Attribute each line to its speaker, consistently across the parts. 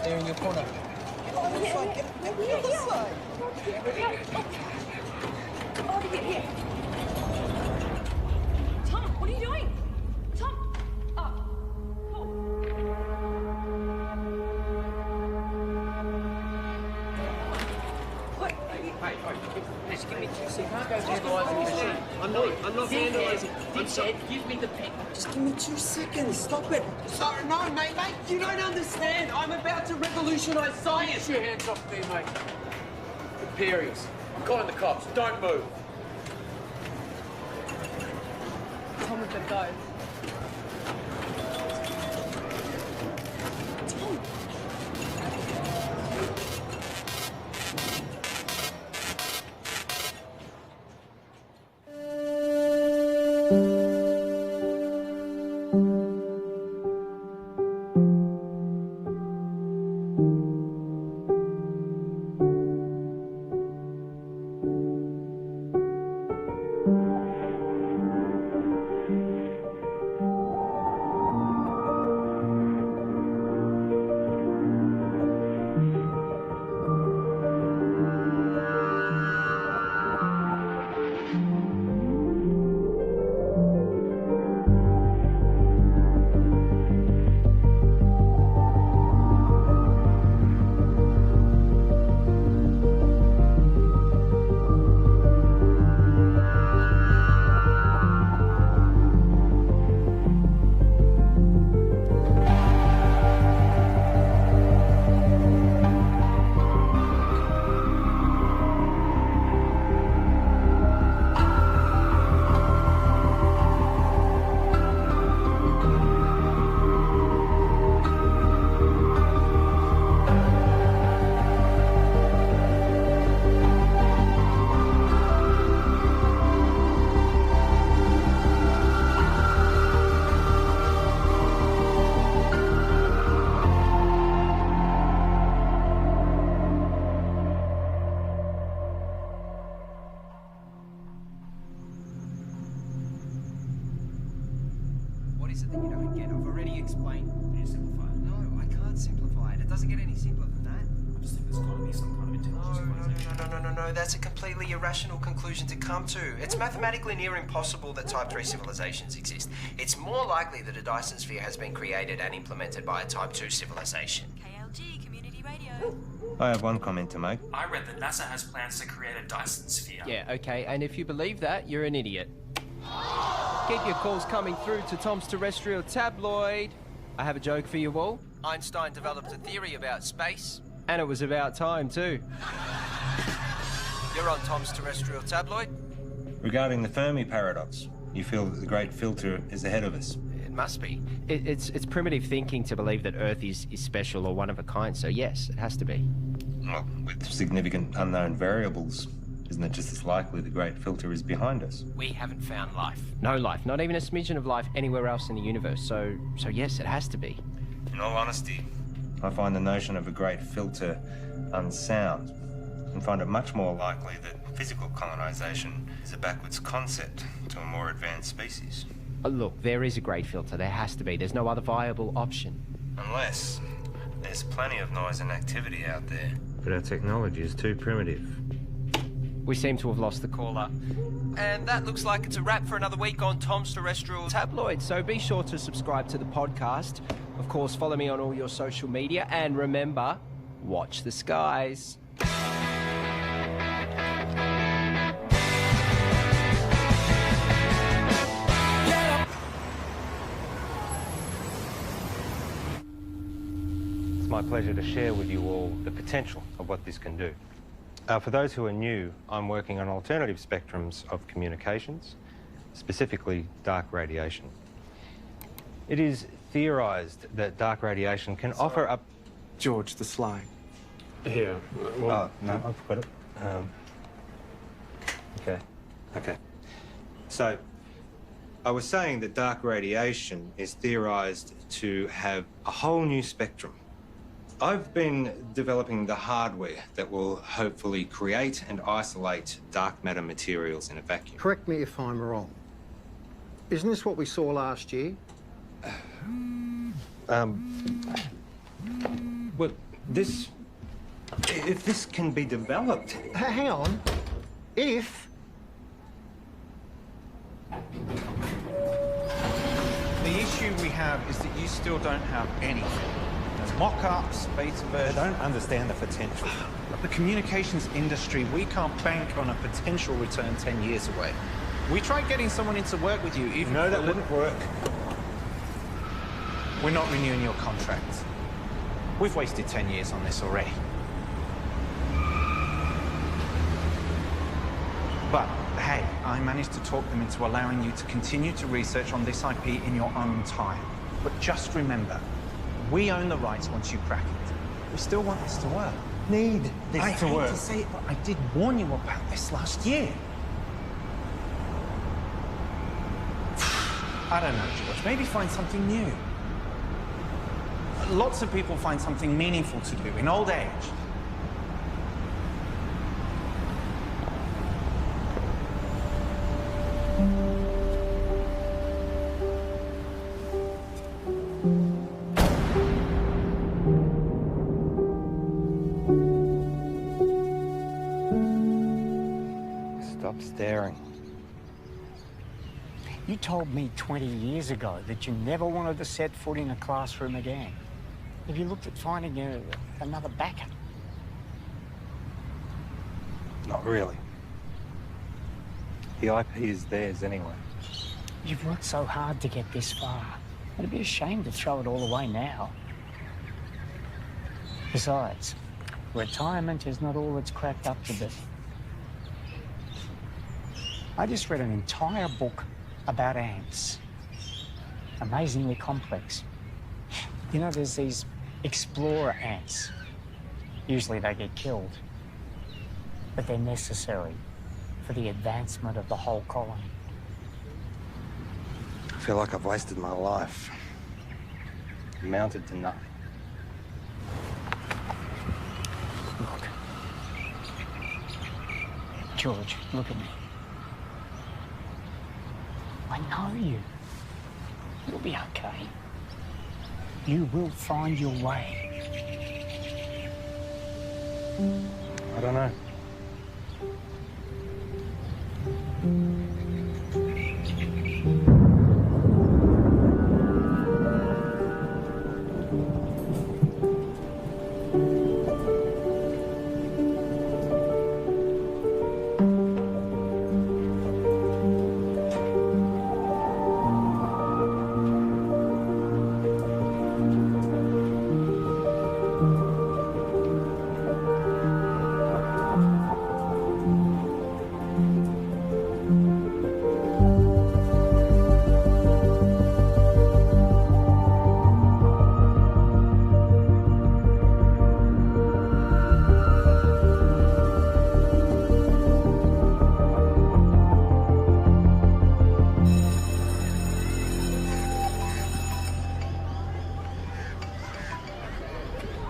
Speaker 1: there in your corner. Get on this side, get on this side.
Speaker 2: Over here. Tom, what are you doing? Tom! Oh, cool. What?
Speaker 1: Hey, just give me 2 seconds. You can't go vandalising the machine. I'm not vandalising. I'm sorry. Give me the pen. Just give me 2 seconds. Stop it. Sorry, no, mate. You don't understand. I'm about to revolutionise science. Get your hands off me, mate. Imperials. I'm calling the cops. Don't move.
Speaker 2: Tom with the go. Tom!
Speaker 1: What is it that you don't get? I've already explained.
Speaker 3: Can you simplify it?
Speaker 1: No, I can't simplify it. It doesn't get any simpler than that.
Speaker 3: I just think there's got to be some kind of intelligence.
Speaker 1: No. That's a completely irrational conclusion to come to. It's mathematically near impossible that Type 3 civilizations exist. It's more likely that a Dyson sphere has been created and implemented by a Type 2 civilization.
Speaker 2: KLG, Community Radio.
Speaker 4: I have one comment to make.
Speaker 3: I read that NASA has plans to create a Dyson sphere.
Speaker 5: Yeah, okay, and if you believe that, you're an idiot. Keep your calls coming through to Tom's Terrestrial Tabloid. I have a joke for you all.
Speaker 1: Einstein developed a theory about space.
Speaker 5: And it was about time, too.
Speaker 1: You're on Tom's Terrestrial Tabloid?
Speaker 4: Regarding the Fermi paradox, you feel that the great filter is ahead of us.
Speaker 1: It must be.
Speaker 5: It's primitive thinking to believe that Earth is special or one of a kind, so yes, it has to be.
Speaker 4: Well, with significant unknown variables, isn't it just as likely the great filter is behind us?
Speaker 1: We haven't found life.
Speaker 5: No life, not even a smidgen of life anywhere else in the universe, so yes, it has to be.
Speaker 4: In all honesty, I find the notion of a great filter unsound and find it much more likely that physical colonization is a backwards concept to a more advanced species.
Speaker 5: Look, there is a great filter, there has to be. There's no other viable option.
Speaker 4: Unless there's plenty of noise and activity out there. But our technology is too primitive.
Speaker 5: We seem to have lost the caller.
Speaker 1: And that looks like it's a wrap for another week on Tom's Terrestrial
Speaker 5: Tabloid, so be sure to subscribe to the podcast. Of course, follow me on all your social media, and remember, watch the skies.
Speaker 4: It's my pleasure to share with you all the potential of what this can do. For those who are new, I'm working on alternative spectrums of communications, specifically dark radiation. It is theorised that dark radiation can offer up...
Speaker 6: George, the slide.
Speaker 3: Here.
Speaker 4: Oh, no, I've got it. Okay. So, I was saying that dark radiation is theorised to have a whole new spectrum. I've been developing the hardware that will hopefully create and isolate dark matter materials in a vacuum.
Speaker 7: Correct me if I'm wrong. Isn't this what we saw last year?
Speaker 4: Well, If this can be developed.
Speaker 7: Hang on. If...
Speaker 6: The issue we have is that you still don't have anything. There's mock-ups, beta versions.
Speaker 4: I don't understand the potential.
Speaker 6: The communications industry, we can't bank on a potential return 10 years away. We tried getting someone in to work with you, even...
Speaker 4: No, that wouldn't work.
Speaker 6: We're not renewing your contract. We've wasted 10 years on this already. But, hey, I managed to talk them into allowing you to continue to research on this IP in your own time. But just remember, we own the rights once you crack it. We still want this to work.
Speaker 4: Need this
Speaker 6: I
Speaker 4: to
Speaker 6: hate
Speaker 4: work.
Speaker 6: to say it, but I did warn you about this last year. I don't know, George. Maybe find something new. Lots of people find something meaningful to do in old age.
Speaker 4: Stop staring.
Speaker 8: You told me 20 years ago that you never wanted to set foot in a classroom again. Have you looked at finding another backup?
Speaker 4: Not really. The IP is theirs anyway.
Speaker 8: You've worked so hard to get this far. It'd be a shame to throw it all away now. Besides, retirement is not all it's cracked up to be. I just read an entire book about ants. Amazingly complex. You know, there's these explorer ants. Usually they get killed, but they're necessary for the advancement of the whole colony.
Speaker 4: I feel like I've wasted my life. Amounted to nothing.
Speaker 8: Look. George, look at me. I know you. You'll be okay. You will find your way.
Speaker 4: I don't know.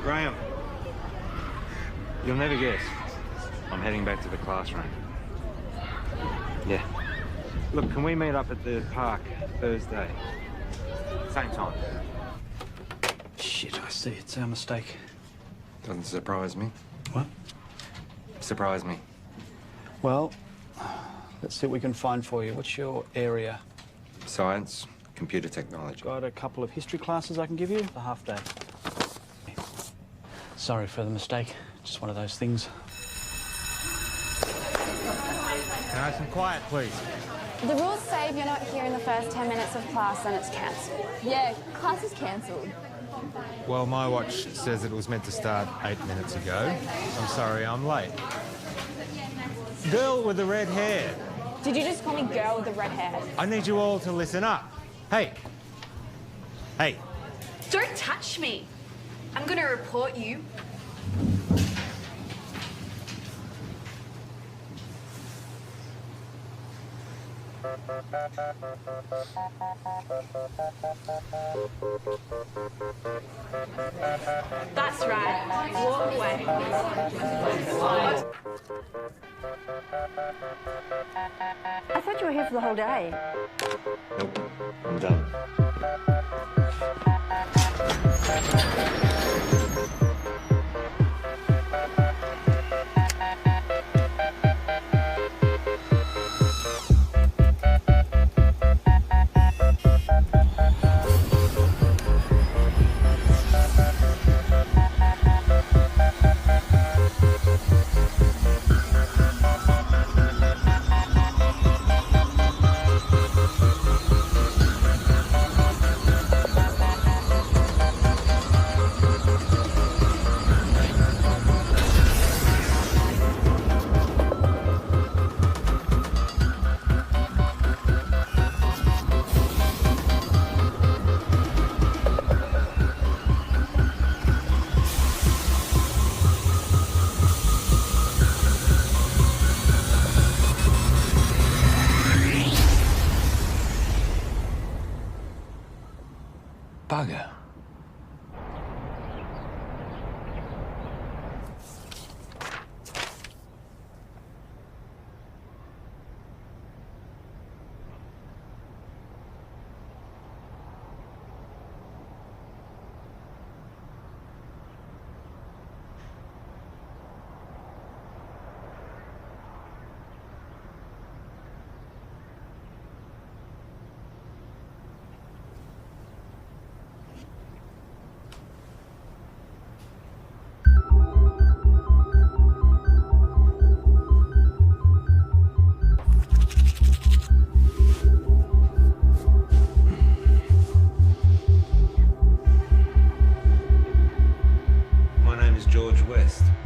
Speaker 4: Graham, you'll never guess. I'm heading back to the classroom. Yeah. Look, can we meet up at the park Thursday? Same time.
Speaker 6: Shit, I see. It's our mistake.
Speaker 4: Doesn't surprise me.
Speaker 6: What?
Speaker 4: Surprise me.
Speaker 9: Well, let's see what we can find for you. What's your area?
Speaker 4: Science, computer technology.
Speaker 9: Got a couple of history classes I can give you. A half day. Sorry for the mistake. Just one of those things.
Speaker 4: Can I have some quiet, please?
Speaker 2: The rules say if you're not here in the first 10 minutes of class, then it's cancelled. Yeah, class is cancelled.
Speaker 10: Well, my watch says it was meant to start 8 minutes ago. I'm sorry, I'm late. Girl with the red hair.
Speaker 2: Did you just call me girl with the red hair?
Speaker 10: I need you all to listen up. Hey. Hey.
Speaker 11: Don't touch me. I'm going to report you. That's right. Walk away.
Speaker 2: I thought you were here for the whole day.
Speaker 4: Nope, I'm done.
Speaker 12: Bugger.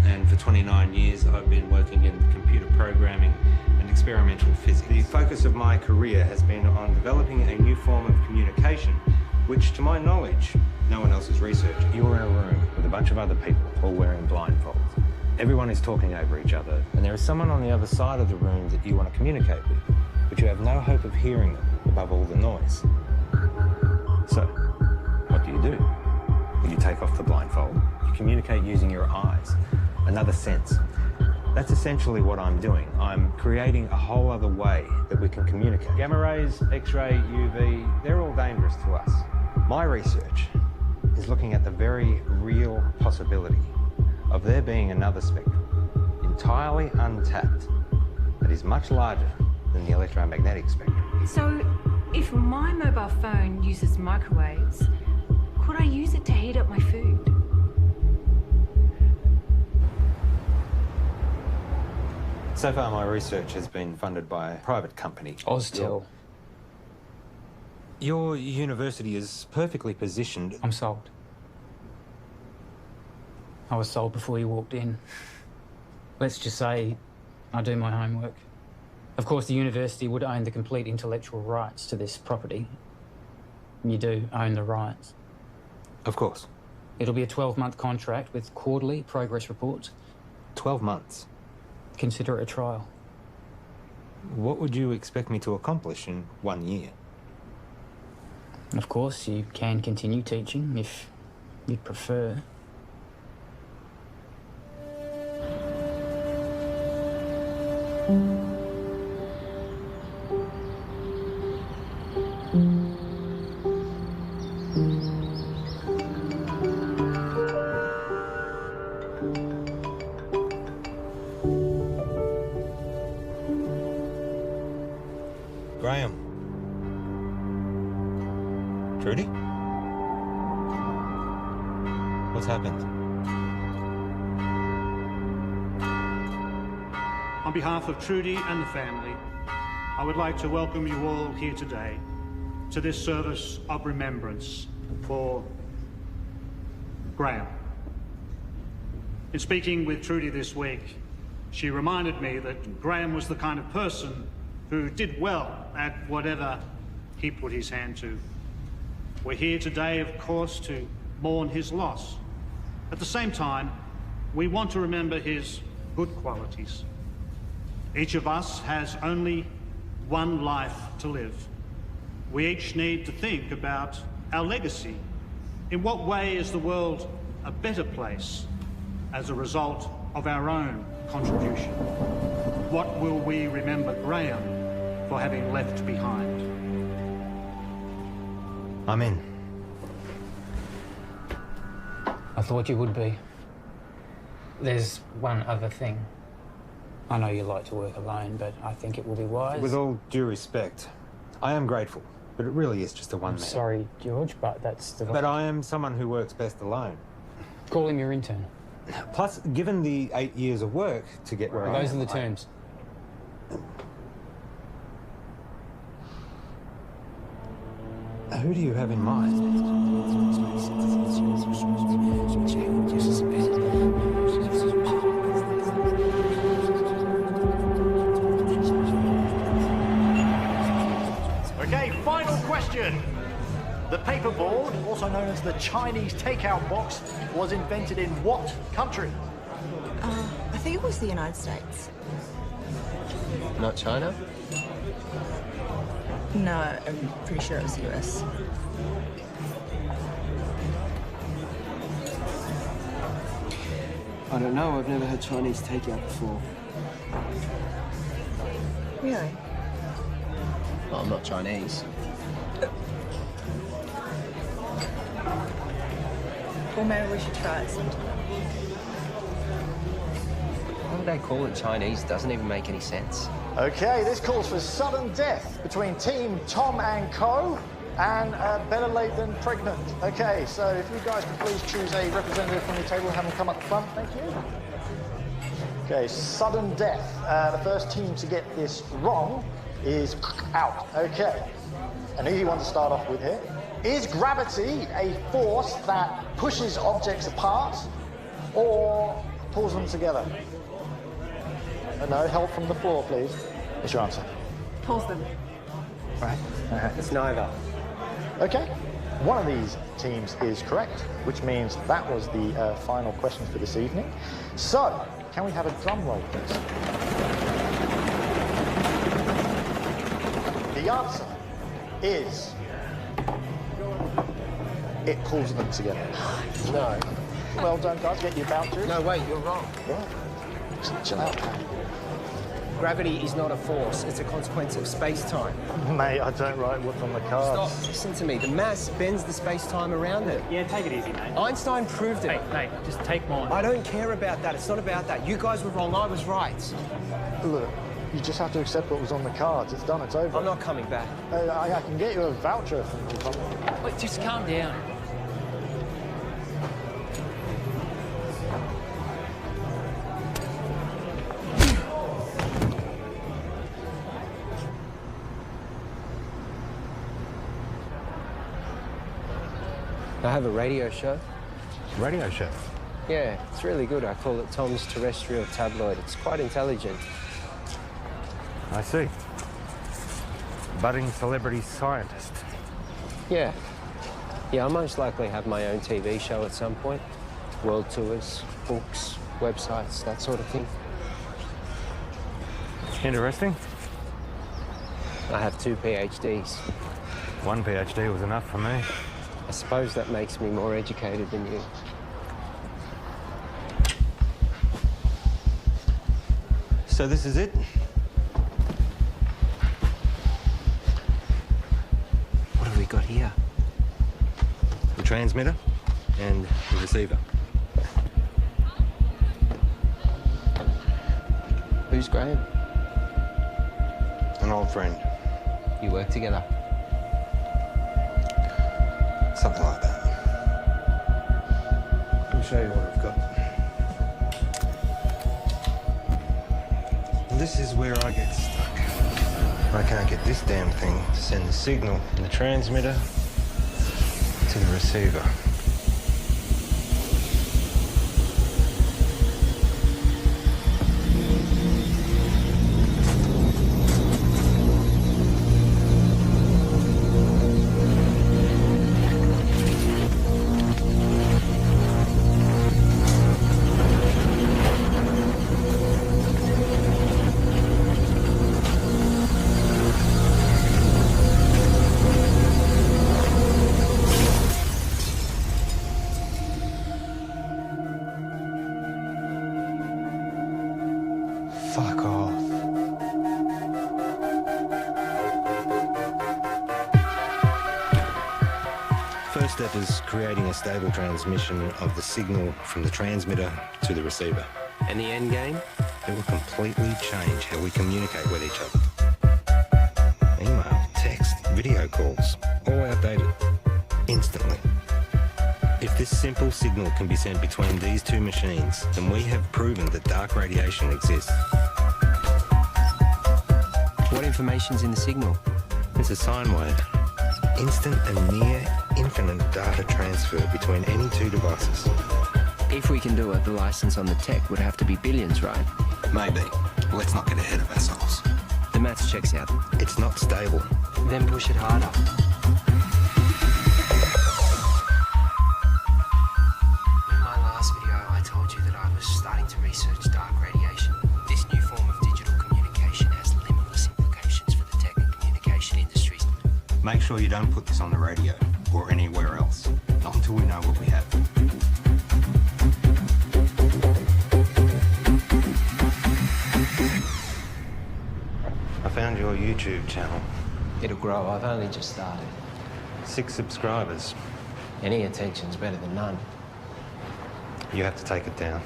Speaker 4: And for 29 years, I've been working in computer programming and experimental physics. The focus of my career has been on developing a new form of communication, which, to my knowledge, no one else has researched. You're in a room with a bunch of other people, all wearing blindfolds. Everyone is talking over each other, and there is someone on the other side of the room that you want to communicate with, but you have no hope of hearing them above all the noise. So, what do? You take off the blindfold. You communicate using your eyes, another sense. That's essentially what I'm doing. I'm creating a whole other way that we can communicate. Gamma rays, X-ray, UV, they're all dangerous to us. My research is looking at the very real possibility of there being another spectrum, entirely untapped, that is much larger than the electromagnetic spectrum.
Speaker 11: So, if my mobile phone uses microwaves, could I use it to heat up my food?
Speaker 4: So far, my research has been funded by a private company.
Speaker 8: Oztil.
Speaker 4: Your university is perfectly positioned.
Speaker 8: I'm sold. I was sold before you walked in. Let's just say I do my homework. Of course, the university would own the complete intellectual rights to this property. You do own the rights.
Speaker 4: Of course.
Speaker 8: It'll be a 12-month contract with quarterly progress reports.
Speaker 4: 12 months?
Speaker 8: Consider it a trial.
Speaker 4: What would you expect me to accomplish in 1 year?
Speaker 8: Of course, you can continue teaching if you'd prefer.
Speaker 4: Graham. Trudy? What's happened?
Speaker 13: On behalf of Trudy and the family, I would like to welcome you all here today to this service of remembrance for Graham. In speaking with Trudy this week, she reminded me that Graham was the kind of person who did well at whatever he put his hand to. We're here today, of course, to mourn his loss. At the same time, we want to remember his good qualities. Each of us has only one life to live. We each need to think about our legacy. In what way is the world a better place as a result of our own contribution? What will we remember Graham for having left behind?
Speaker 4: I'm in.
Speaker 8: I thought you would be. There's one other thing. I know you like to work alone, but I think it will be wise.
Speaker 4: With all due respect, I am grateful, but it really is just a one-man.
Speaker 8: Sorry, George, but that's the...
Speaker 4: But I am someone who works best alone.
Speaker 8: Call him your intern.
Speaker 4: Plus, given the 8 years of work to get where I am...
Speaker 8: Those are the terms.
Speaker 4: Who do you have in mind?
Speaker 14: Okay, final question. The paperboard, also known as the Chinese takeout box, was invented in what country?
Speaker 15: I think it was the United States.
Speaker 5: Not China?
Speaker 15: No, I'm pretty sure it was the US.
Speaker 1: I don't know. I've never had Chinese takeout before.
Speaker 15: Really?
Speaker 5: Well, I'm not Chinese.
Speaker 15: Well, maybe we should try it sometime.
Speaker 5: Why would they call it Chinese? Doesn't even make any sense.
Speaker 14: Okay, this calls for sudden death between Team Tom and Co. and better late than pregnant. Okay, so if you guys could please choose a representative from your table and have them come up the front, thank you. Okay, sudden death. The first team to get this wrong is out. Okay, an easy one to start off with here. Is gravity a force that pushes objects apart or pulls them together? No, help from the floor, please. What's your answer?
Speaker 15: Pulls them.
Speaker 14: Right.
Speaker 5: It's neither.
Speaker 14: Okay. One of these teams is correct, which means that was the final question for this evening. So, can we have a drum roll, please? The answer is... it pulls them together.
Speaker 5: No.
Speaker 14: Well done, guys. Get your vouchers.
Speaker 5: No, wait, you're wrong.
Speaker 14: Yeah. Chill out.
Speaker 5: Gravity is not a force. It's a consequence of space-time.
Speaker 14: Mate, I don't write what's on the cards.
Speaker 5: Stop. Listen to me. The mass bends the space-time around it.
Speaker 8: Yeah, take it easy, mate.
Speaker 5: Einstein proved it.
Speaker 8: Mate, just take mine.
Speaker 5: I don't care about that. It's not about that. You guys were wrong. I was right.
Speaker 14: Look, you just have to accept what was on the cards. It's done. It's over.
Speaker 5: I'm not coming back.
Speaker 14: I can get you a voucher from...
Speaker 8: Wait, just calm down.
Speaker 5: I have a radio show.
Speaker 10: Radio show?
Speaker 5: Yeah, it's really good. I call it Tom's Terrestrial Tabloid. It's quite intelligent.
Speaker 10: I see. Budding celebrity scientist.
Speaker 5: Yeah. Yeah, I'll most likely have my own TV show at some point. World tours, books, websites, that sort of thing.
Speaker 10: Interesting.
Speaker 5: I have 2 PhDs.
Speaker 10: One PhD was enough for me.
Speaker 5: I suppose that makes me more educated than you.
Speaker 4: So this is it?
Speaker 5: What have we got here?
Speaker 4: The transmitter and the receiver.
Speaker 5: Who's Graham?
Speaker 4: An old friend.
Speaker 5: You work together?
Speaker 4: Something like that. Let me show you what I've got. This is where I get stuck. I can't get this damn thing to send the signal from the transmitter to the receiver. Fuck off. First step is creating a stable transmission of the signal from the transmitter to the receiver.
Speaker 5: And the end game?
Speaker 4: It will completely change how we communicate with each other. Email, text, video calls, all outdated. Instantly. If this simple signal can be sent between these two machines, then we have proven that dark radiation exists.
Speaker 5: What information's in the signal?
Speaker 4: It's a sine wave. Instant and near infinite data transfer between any two devices.
Speaker 5: If we can do it, the license on the tech would have to be billions, right?
Speaker 4: Maybe. Let's not get ahead of ourselves.
Speaker 5: The maths checks out.
Speaker 4: It's not stable.
Speaker 5: Then push it harder. In my last video, I told you that I was starting to research dark radiation. This new form of digital communication has limitless implications for the tech and communication industries.
Speaker 4: Make sure you don't put this on the radio or anywhere else. Not until we know what we have. YouTube channel.
Speaker 5: It'll grow. I've only just started.
Speaker 4: 6 subscribers.
Speaker 5: Any attention's better than none.
Speaker 4: You have to take it down.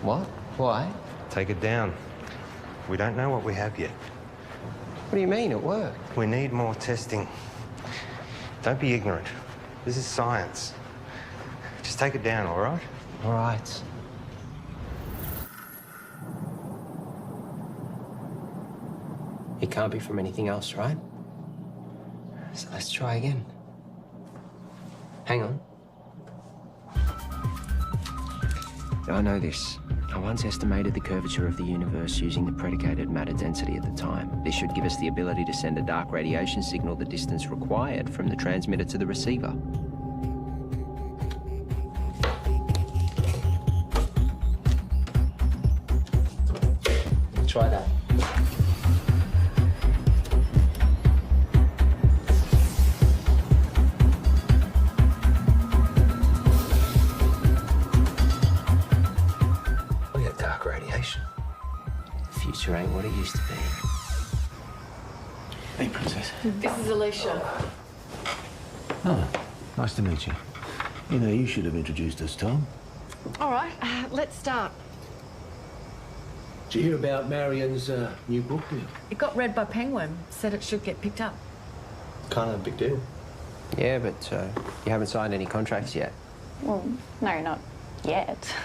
Speaker 5: What? Why?
Speaker 4: Take it down. We don't know what we have yet.
Speaker 5: What do you mean at work?
Speaker 4: We need more testing. Don't be ignorant. This is science. Just take it down, all right?
Speaker 5: All right. It can't be from anything else, right? So let's try again. Hang on. I know this. I once estimated the curvature of the universe using the predicated matter density at the time. This should give us the ability to send a dark radiation signal the distance required from the transmitter to the receiver. Try that.
Speaker 4: We got dark radiation.
Speaker 5: The future ain't what it used to be.
Speaker 9: Hey, Princess.
Speaker 15: This is Alicia.
Speaker 12: Oh, nice to meet you. You know, you should have introduced us, Tom.
Speaker 15: All right, let's start.
Speaker 12: Did you hear about Marion's new book deal?
Speaker 15: It got read by Penguin. Said it should get picked up.
Speaker 12: Kind of a big deal.
Speaker 5: Yeah, but you haven't signed any contracts yet.
Speaker 2: Well, no, not yet.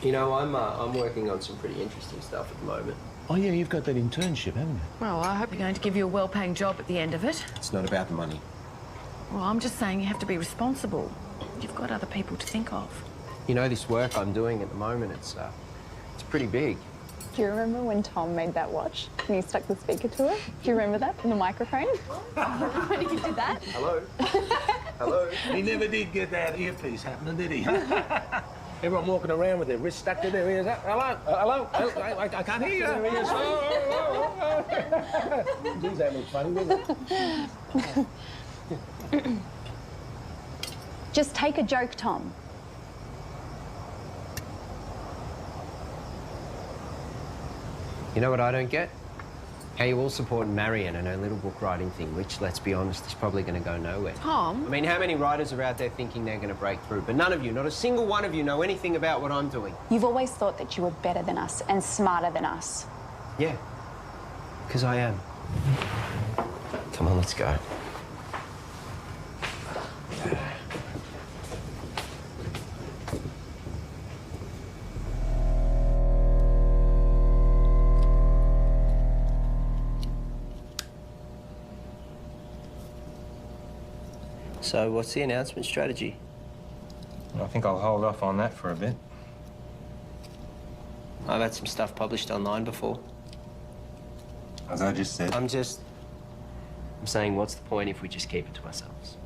Speaker 5: You know, I'm working on some pretty interesting stuff at the moment.
Speaker 12: Oh, yeah, you've got that internship, haven't you?
Speaker 15: Well, I hope you're going to give you a well-paying job at the end of it.
Speaker 12: It's not about the money.
Speaker 15: Well, I'm just saying you have to be responsible. You've got other people to think of.
Speaker 5: You know, this work I'm doing at the moment, it's pretty big.
Speaker 2: Do you remember when Tom made that watch and you stuck the speaker to it? Do you remember that in the microphone? When you did that?
Speaker 5: Hello? Hello?
Speaker 12: He never did get that earpiece happening, did he? Everyone walking around with their wrists stuck to their ears. Hello? Hello? I can't hear you. Their ears. Geez, that looks funny, doesn't it?
Speaker 2: Just take a joke, Tom.
Speaker 5: You know what I don't get? How you all support Marion and her little book writing thing, which, let's be honest, is probably going to go nowhere.
Speaker 15: Tom?
Speaker 5: I mean, how many writers are out there thinking they're going to break through? But none of you, not a single one of you, know anything about what I'm doing.
Speaker 2: You've always thought that you were better than us and smarter than us.
Speaker 5: Yeah, because I am. Come on, let's go. So, what's the announcement strategy?
Speaker 4: I think I'll hold off on that for a bit.
Speaker 5: I've had some stuff published online before.
Speaker 4: As I just said.
Speaker 5: I'm saying, what's the point if we just keep it to ourselves?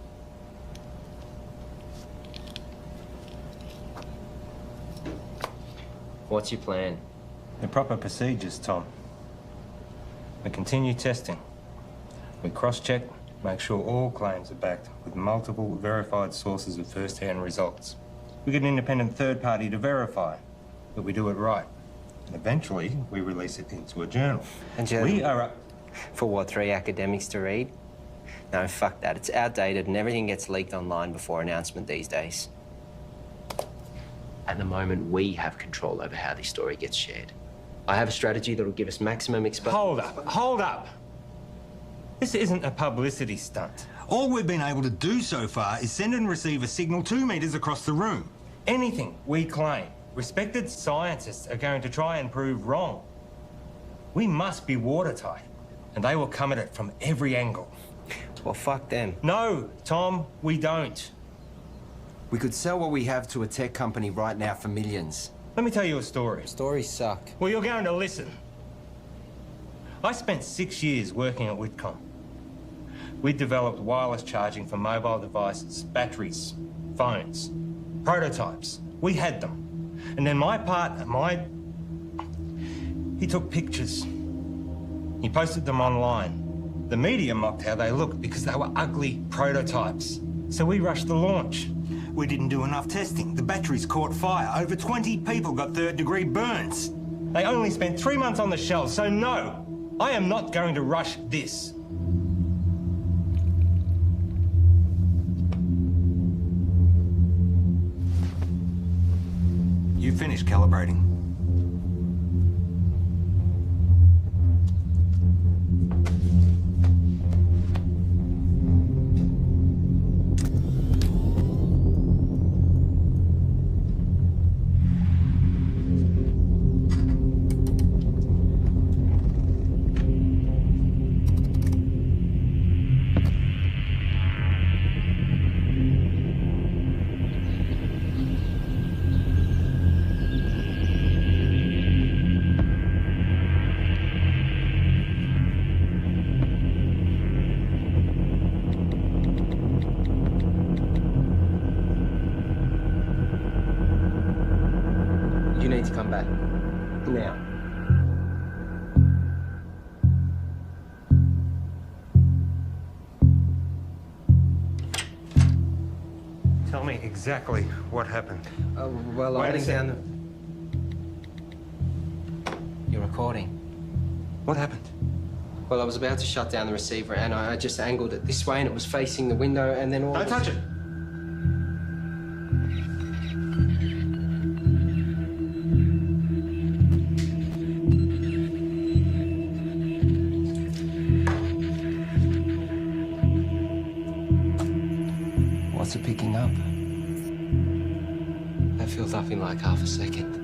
Speaker 5: What's your plan?
Speaker 4: The proper procedures, Tom. We continue testing. We cross-check, make sure all claims are backed with multiple verified sources of first-hand results. We get an independent third party to verify that we do it right. And eventually, we release it into a journal. We are up...
Speaker 5: For what, 3 academics to read? No, fuck that. It's outdated and everything gets leaked online before announcement these days. At the moment, we have control over how this story gets shared. I have a strategy that'll give us maximum exposure.
Speaker 4: Hold up. This isn't a publicity stunt. All we've been able to do so far is send and receive a signal 2 meters across the room. Anything we claim, respected scientists are going to try and prove wrong. We must be watertight, and they will come at it from every angle.
Speaker 5: Well, fuck them.
Speaker 4: No, Tom, we don't.
Speaker 16: We could sell what we have to a tech company right now for millions.
Speaker 4: Let me tell you a story.
Speaker 5: Stories suck.
Speaker 4: Well, you're going to listen. I spent 6 years working at Whitcomb. We developed wireless charging for mobile devices, batteries, phones, prototypes. We had them. And then my partner, he took pictures. He posted them online. The media mocked how they looked because they were ugly prototypes. So we rushed the launch. We didn't do enough testing. The batteries caught fire. Over 20 people got third-degree burns. They only spent 3 months on the shelves, so no, I am not going to rush this. You finished calibrating?
Speaker 5: You need to come back. Now.
Speaker 4: Tell me exactly what happened.
Speaker 5: Well, I
Speaker 4: Wait a
Speaker 5: went down
Speaker 4: second.
Speaker 5: the... You're recording.
Speaker 4: What happened?
Speaker 5: Well, I was about to shut down the receiver and I just angled it this way and it was facing the window and then all...
Speaker 4: Don't touch it!
Speaker 5: What's it picking up? That filled up in like half a second.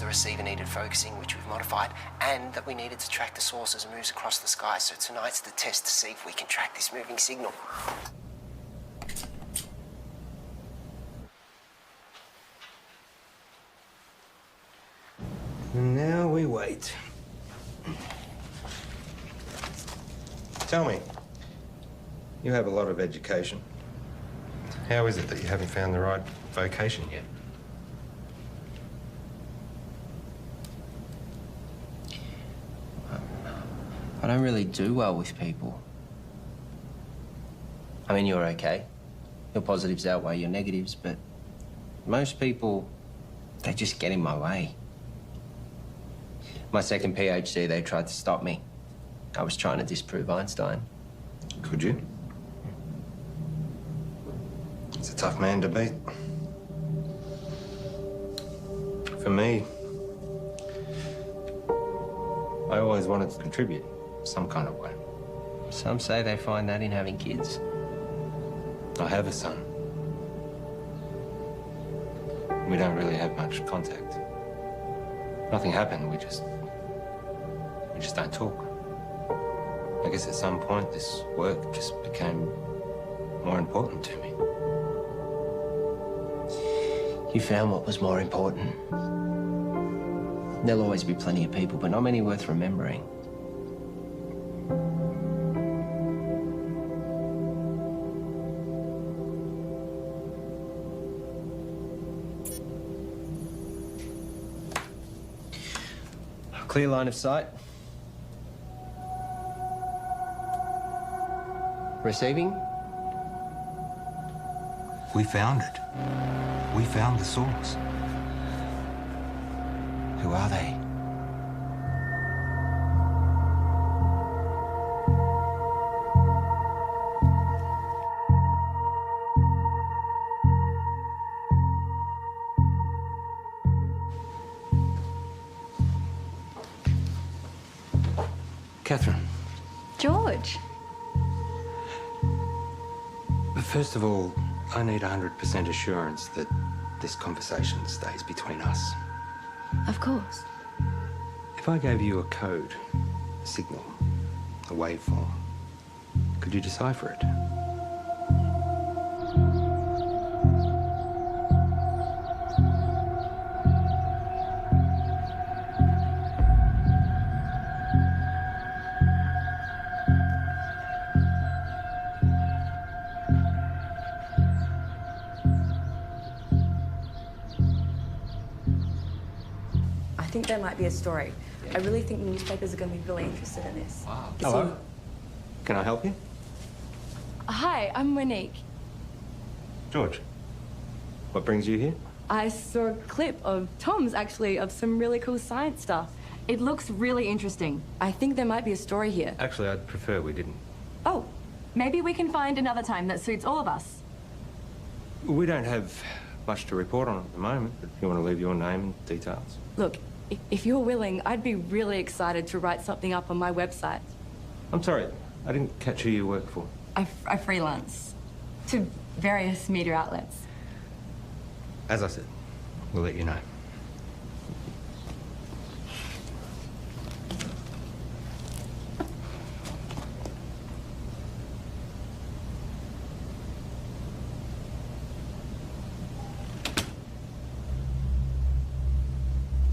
Speaker 5: The receiver needed focusing, which we've modified, and that we needed to track the source as it moves across the sky. So tonight's the test to see if we can track this moving signal.
Speaker 4: Now we wait. Tell me, you have a lot of education. How is it that you haven't found the right vocation yet?
Speaker 5: I don't really do well with people. I mean, you're okay. Your positives outweigh your negatives, but most people, they just get in my way. My second PhD, they tried to stop me. I was trying to disprove Einstein.
Speaker 4: Could you? It's a tough man to beat. For me, I always wanted to contribute some kind of way.
Speaker 5: Some say they find that in having kids.
Speaker 4: I have a son. We don't really have much contact. Nothing happened, we just don't talk. I guess at some point this work just became more important to me.
Speaker 5: You found what was more important. There'll always be plenty of people, but not many worth remembering. Clear line of sight. Receiving?
Speaker 16: We found it. We found the source.
Speaker 5: Who are they?
Speaker 4: Catherine.
Speaker 11: George.
Speaker 4: First of all, I need 100% assurance that this conversation stays between us.
Speaker 11: Of course.
Speaker 4: If I gave you a code, a signal, a waveform, could you decipher it?
Speaker 17: think there might be a story. I really think the newspapers are going to be really interested in this.
Speaker 4: Wow.
Speaker 17: It's
Speaker 4: Hello? Can I help you?
Speaker 17: Hi, I'm Monique.
Speaker 4: George. What brings you here?
Speaker 17: I saw a clip of Tom's, actually, of some really cool science stuff. It looks really interesting. I think there might be a story here.
Speaker 4: Actually, I'd prefer we didn't.
Speaker 17: Oh, maybe we can find another time that suits all of us.
Speaker 4: We don't have much to report on at the moment, but if you want to leave your name and details.
Speaker 17: Look, if you're willing, I'd be really excited to write something up on my website.
Speaker 4: I'm sorry, I didn't catch who you work for.
Speaker 17: I freelance to various media outlets.
Speaker 4: As I said, we'll let you know.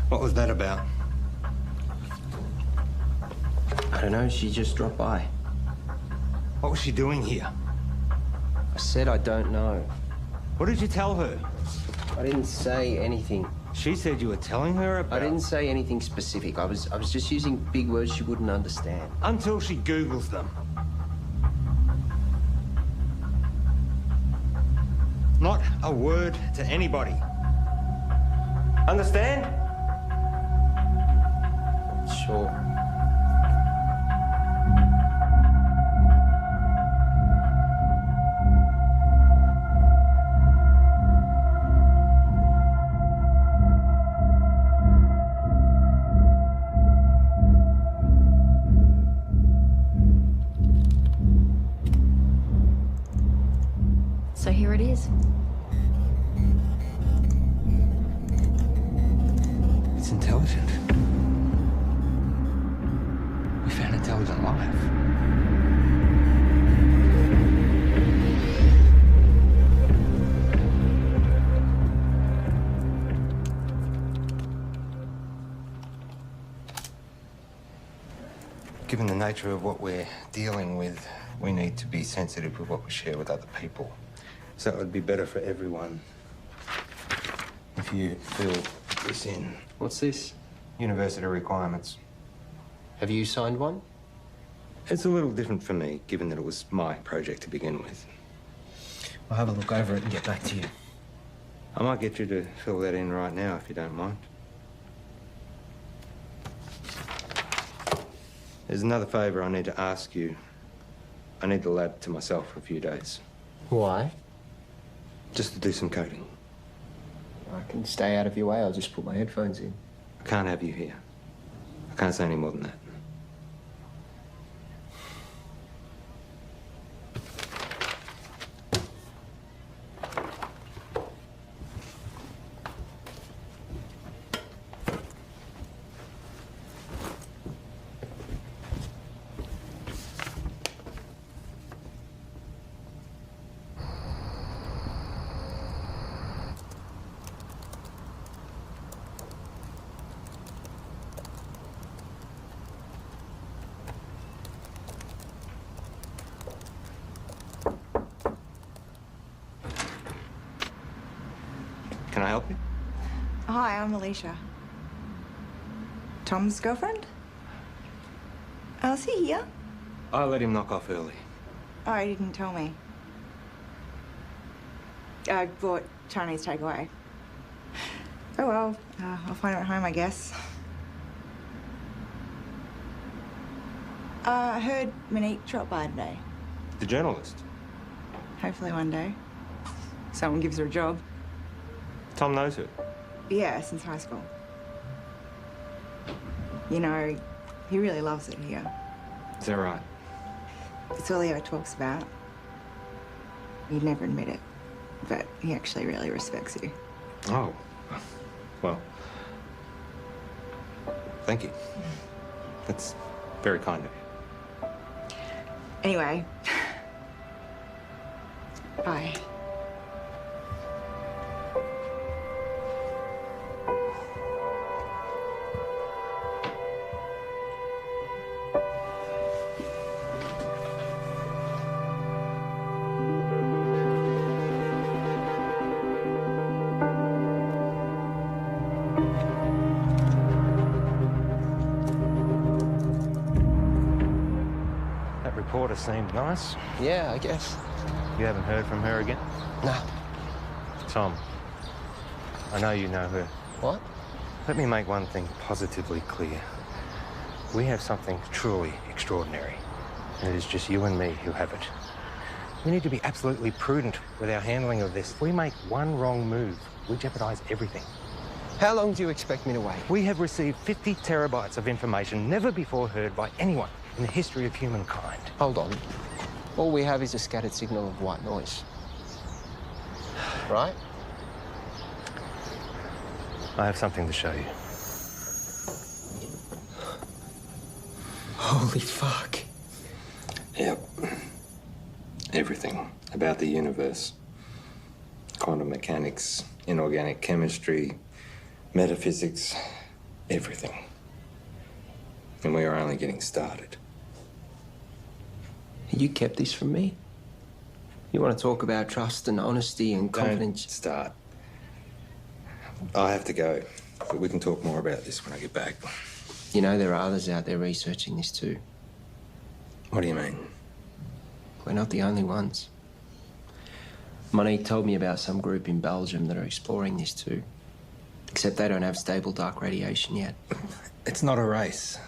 Speaker 4: What was that about?
Speaker 5: I don't know, she just dropped by.
Speaker 4: What was she doing here?
Speaker 5: I said I don't know.
Speaker 4: What did you tell her?
Speaker 5: I didn't say anything.
Speaker 4: She said you were telling her about...
Speaker 5: I didn't say anything specific. I was just using big words she wouldn't understand.
Speaker 4: Until she Googles them. Not a word to anybody. Understand?
Speaker 5: Sure.
Speaker 17: So here it is.
Speaker 4: It's intelligent. We found intelligent life. Given the nature of what we're dealing with, we need to be sensitive with what we share with other people. So it would be better for everyone if you fill this in.
Speaker 5: What's this?
Speaker 4: University requirements.
Speaker 5: Have you signed one?
Speaker 4: It's a little different for me, given that it was my project to begin with.
Speaker 5: I'll have a look over it and get back to you.
Speaker 4: I might get you to fill that in right now, if you don't mind. There's another favour I need to ask you. I need the lab to myself for a few days.
Speaker 5: Why?
Speaker 4: Just to do some coding.
Speaker 5: I can stay out of your way. I'll just put my headphones in.
Speaker 4: I can't have you here. I can't say any more than that. Can I help you?
Speaker 18: Hi, I'm Alicia. Tom's girlfriend? Oh, is he here?
Speaker 4: I let him knock off early.
Speaker 18: Oh, he didn't tell me. I bought Chinese takeaway. Oh well, I'll find him at home, I guess. I heard Monique dropped by today.
Speaker 4: The journalist.
Speaker 18: Hopefully one day. Someone gives her a job.
Speaker 4: Tom knows her.
Speaker 18: Yeah, since high school. You know, he really loves it here.
Speaker 4: Is that right?
Speaker 18: It's all he ever talks about. He'd never admit it, but he actually really respects you.
Speaker 4: Oh. Well. Thank you. That's very kind of you.
Speaker 18: Anyway. Bye.
Speaker 4: reporter seemed nice.
Speaker 5: Yeah, I guess.
Speaker 4: You haven't heard from her again?
Speaker 5: No.
Speaker 4: Tom, I know you know her.
Speaker 5: What?
Speaker 4: Let me make one thing positively clear. We have something truly extraordinary, and it is just you and me who have it. We need to be absolutely prudent with our handling of this. If we make one wrong move, we jeopardize everything.
Speaker 5: How long do you expect me to wait?
Speaker 4: We have received 50 terabytes of information never before heard by anyone in the history of humankind.
Speaker 5: Hold on. All we have is a scattered signal of white noise. Right?
Speaker 4: I have something to show you.
Speaker 5: Holy fuck.
Speaker 4: Yep. Everything about the universe. Quantum mechanics, inorganic chemistry, metaphysics, everything. And we are only getting started.
Speaker 5: You kept this from me? You want to talk about trust and honesty and confidence?
Speaker 4: Don't start. I have to go, but we can talk more about this when I get back.
Speaker 5: You know, there are others out there researching this too.
Speaker 4: What do you mean?
Speaker 5: We're not the only ones. Monique told me about some group in Belgium that are exploring this too. Except they don't have stable dark radiation yet.
Speaker 4: It's not a race.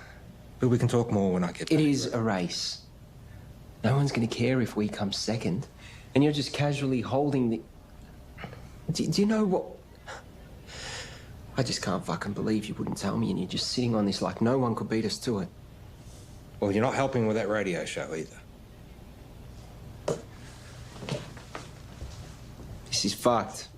Speaker 4: But we can talk more when I get back.
Speaker 5: It is a race. No one's going to care if we come second. And you're just casually holding the... Do you know what... I just can't fucking believe you wouldn't tell me and you're just sitting on this like no one could beat us to it.
Speaker 4: Well, you're not helping with that radio show either.
Speaker 5: This is fucked.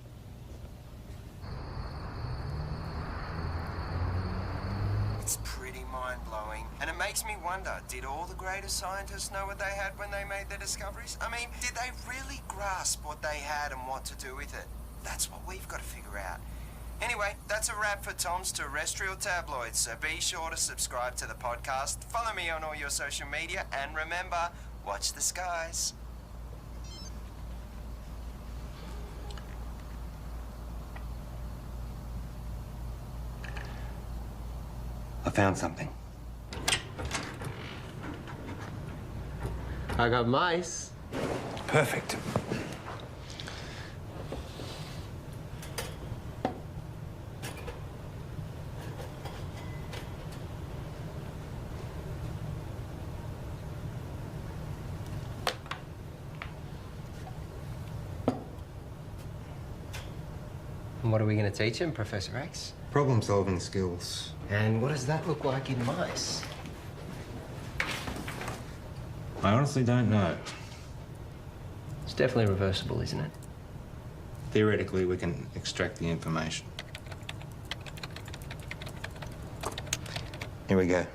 Speaker 5: It's pretty mind-blowing. And it makes me wonder, did all the greatest scientists know what they had when they made their discoveries? I mean, did they really grasp what they had and what to do with it? That's what we've got to figure out. Anyway, that's a wrap for Tom's Terrestrial Tabloids, so be sure to subscribe to the podcast, follow me on all your social media, and remember, watch the skies.
Speaker 4: I found something.
Speaker 5: I got mice.
Speaker 4: Perfect.
Speaker 5: And what are we going to teach him, Professor X?
Speaker 4: Problem-solving skills.
Speaker 5: And what does that look like in mice?
Speaker 4: I honestly don't know.
Speaker 5: It's definitely reversible, isn't it?
Speaker 4: Theoretically, we can extract the information. Here we go.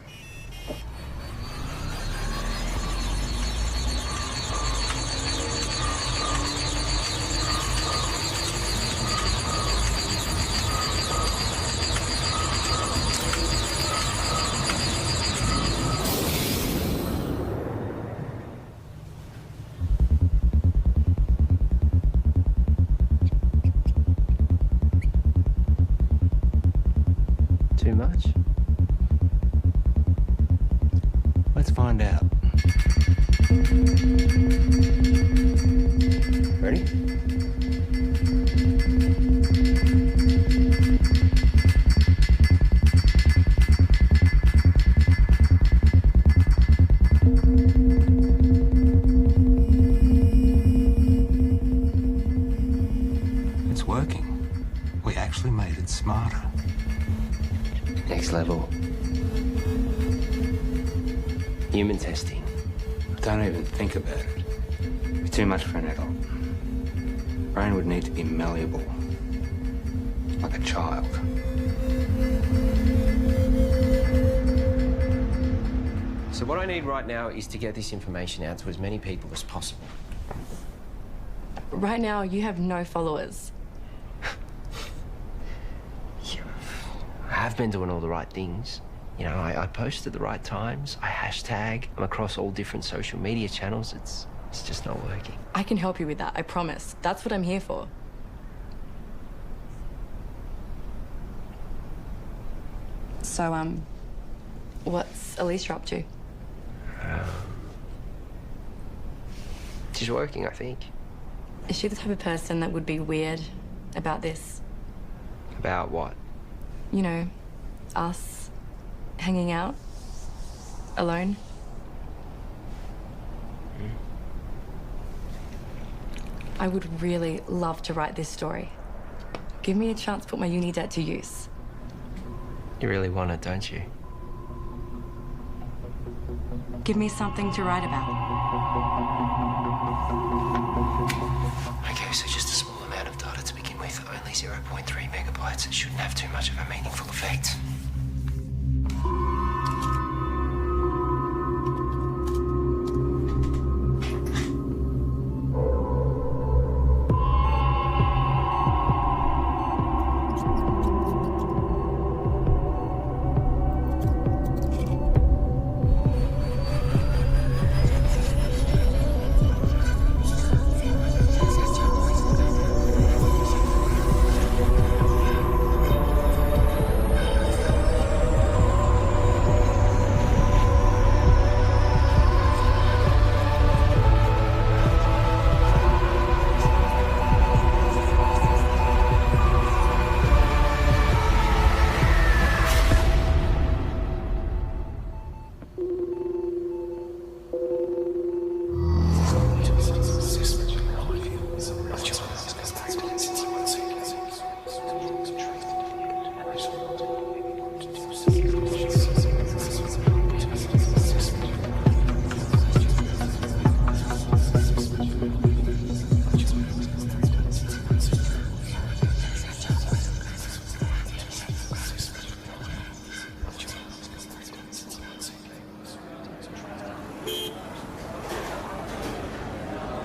Speaker 5: Too much?
Speaker 4: Let's find out. Ready? It's working. We actually made it smarter.
Speaker 5: Next level. Human testing.
Speaker 4: Don't even think about it. It's too much for an adult. Brain would need to be malleable. Like a child.
Speaker 5: So what I need right now is to get this information out to as many people as possible.
Speaker 17: Right now, you have no followers.
Speaker 5: I have been doing all the right things. You know, I post at the right times, I hashtag, I'm across all different social media channels. It's just not working.
Speaker 17: I can help you with that, I promise. That's what I'm here for. So, what's Alicia up to?
Speaker 5: She's working, I think.
Speaker 17: Is she the type of person that would be weird about this?
Speaker 5: About what?
Speaker 17: You know, us hanging out alone? I would really love to write this story. Give me a chance to put my uni debt to use.
Speaker 5: You really want it, don't you?
Speaker 17: Give me something to write about.
Speaker 5: Okay, so just a small amount of data to begin with. Only 0.3 megabytes. It shouldn't have too much of a meaningful effect.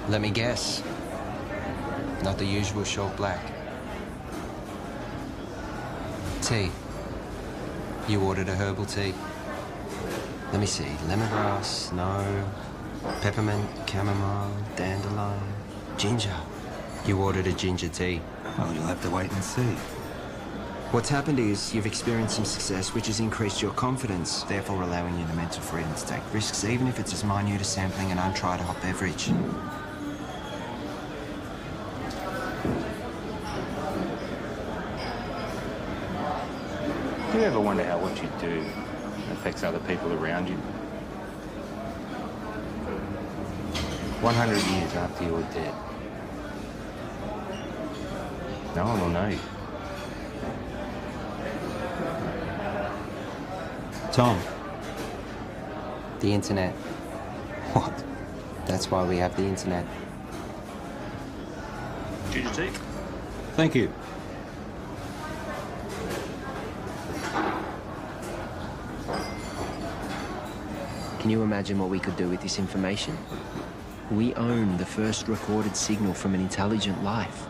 Speaker 5: Let me guess. Not the usual short black. Tea. You ordered a herbal tea. Let me see. Lemongrass, no. Peppermint, chamomile, dandelion, ginger. You ordered a ginger tea.
Speaker 16: Well, you'll have to wait and see.
Speaker 5: What's happened is you've experienced some success, which has increased your confidence, therefore allowing you the mental freedom to take risks, even if it's as minute as sampling an untried hot beverage.
Speaker 19: Do you ever wonder how what you do affects other people around you? 100 years after you're dead, no one will know you.
Speaker 16: Tom.
Speaker 5: The internet.
Speaker 16: What?
Speaker 5: That's why we have the internet.
Speaker 19: Ginger tea?
Speaker 16: Thank you.
Speaker 5: Can you imagine what we could do with this information? We own the first recorded signal from an intelligent life.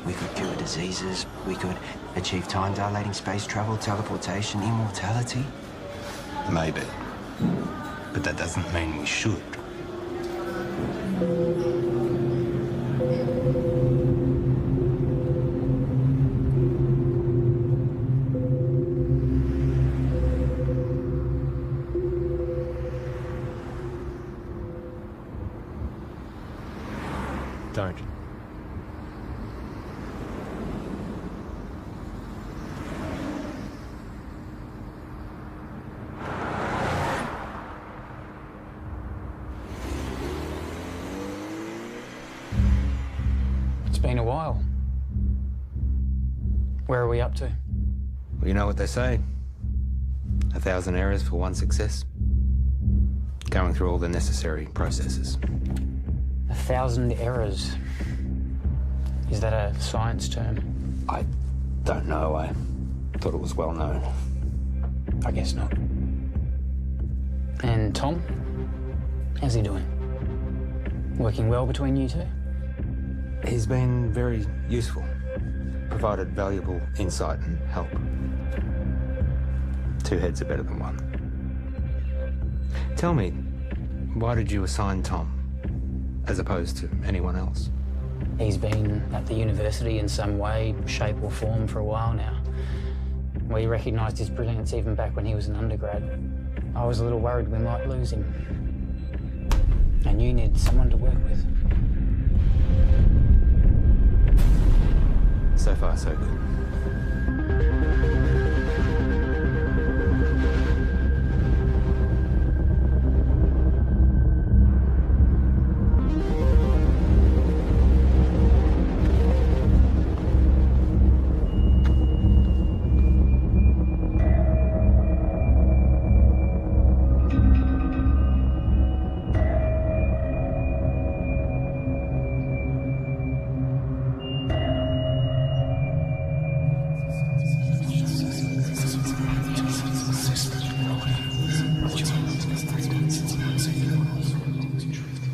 Speaker 5: We could cure diseases, we could achieve time-dilating space travel, teleportation, immortality.
Speaker 16: Maybe. But that doesn't mean we should.
Speaker 10: Don't.
Speaker 9: It's been a while. Where are we up to?
Speaker 4: Well, you know what they say. 1,000 errors for one success. Going through all the necessary processes.
Speaker 8: 1,000 errors. Is that a science term?
Speaker 4: I don't know. I thought it was well known.
Speaker 8: I guess not. And Tom? How's he doing? Working well between you two?
Speaker 4: He's been very useful. Provided valuable insight and help. Two heads are better than one. Tell me, why did you assign Tom, as opposed to anyone else?
Speaker 8: He's been at the university in some way, shape or form for a while now. We recognised his brilliance even back when he was an undergrad. I was a little worried we might lose him. And you need someone to work with.
Speaker 5: So far, so good.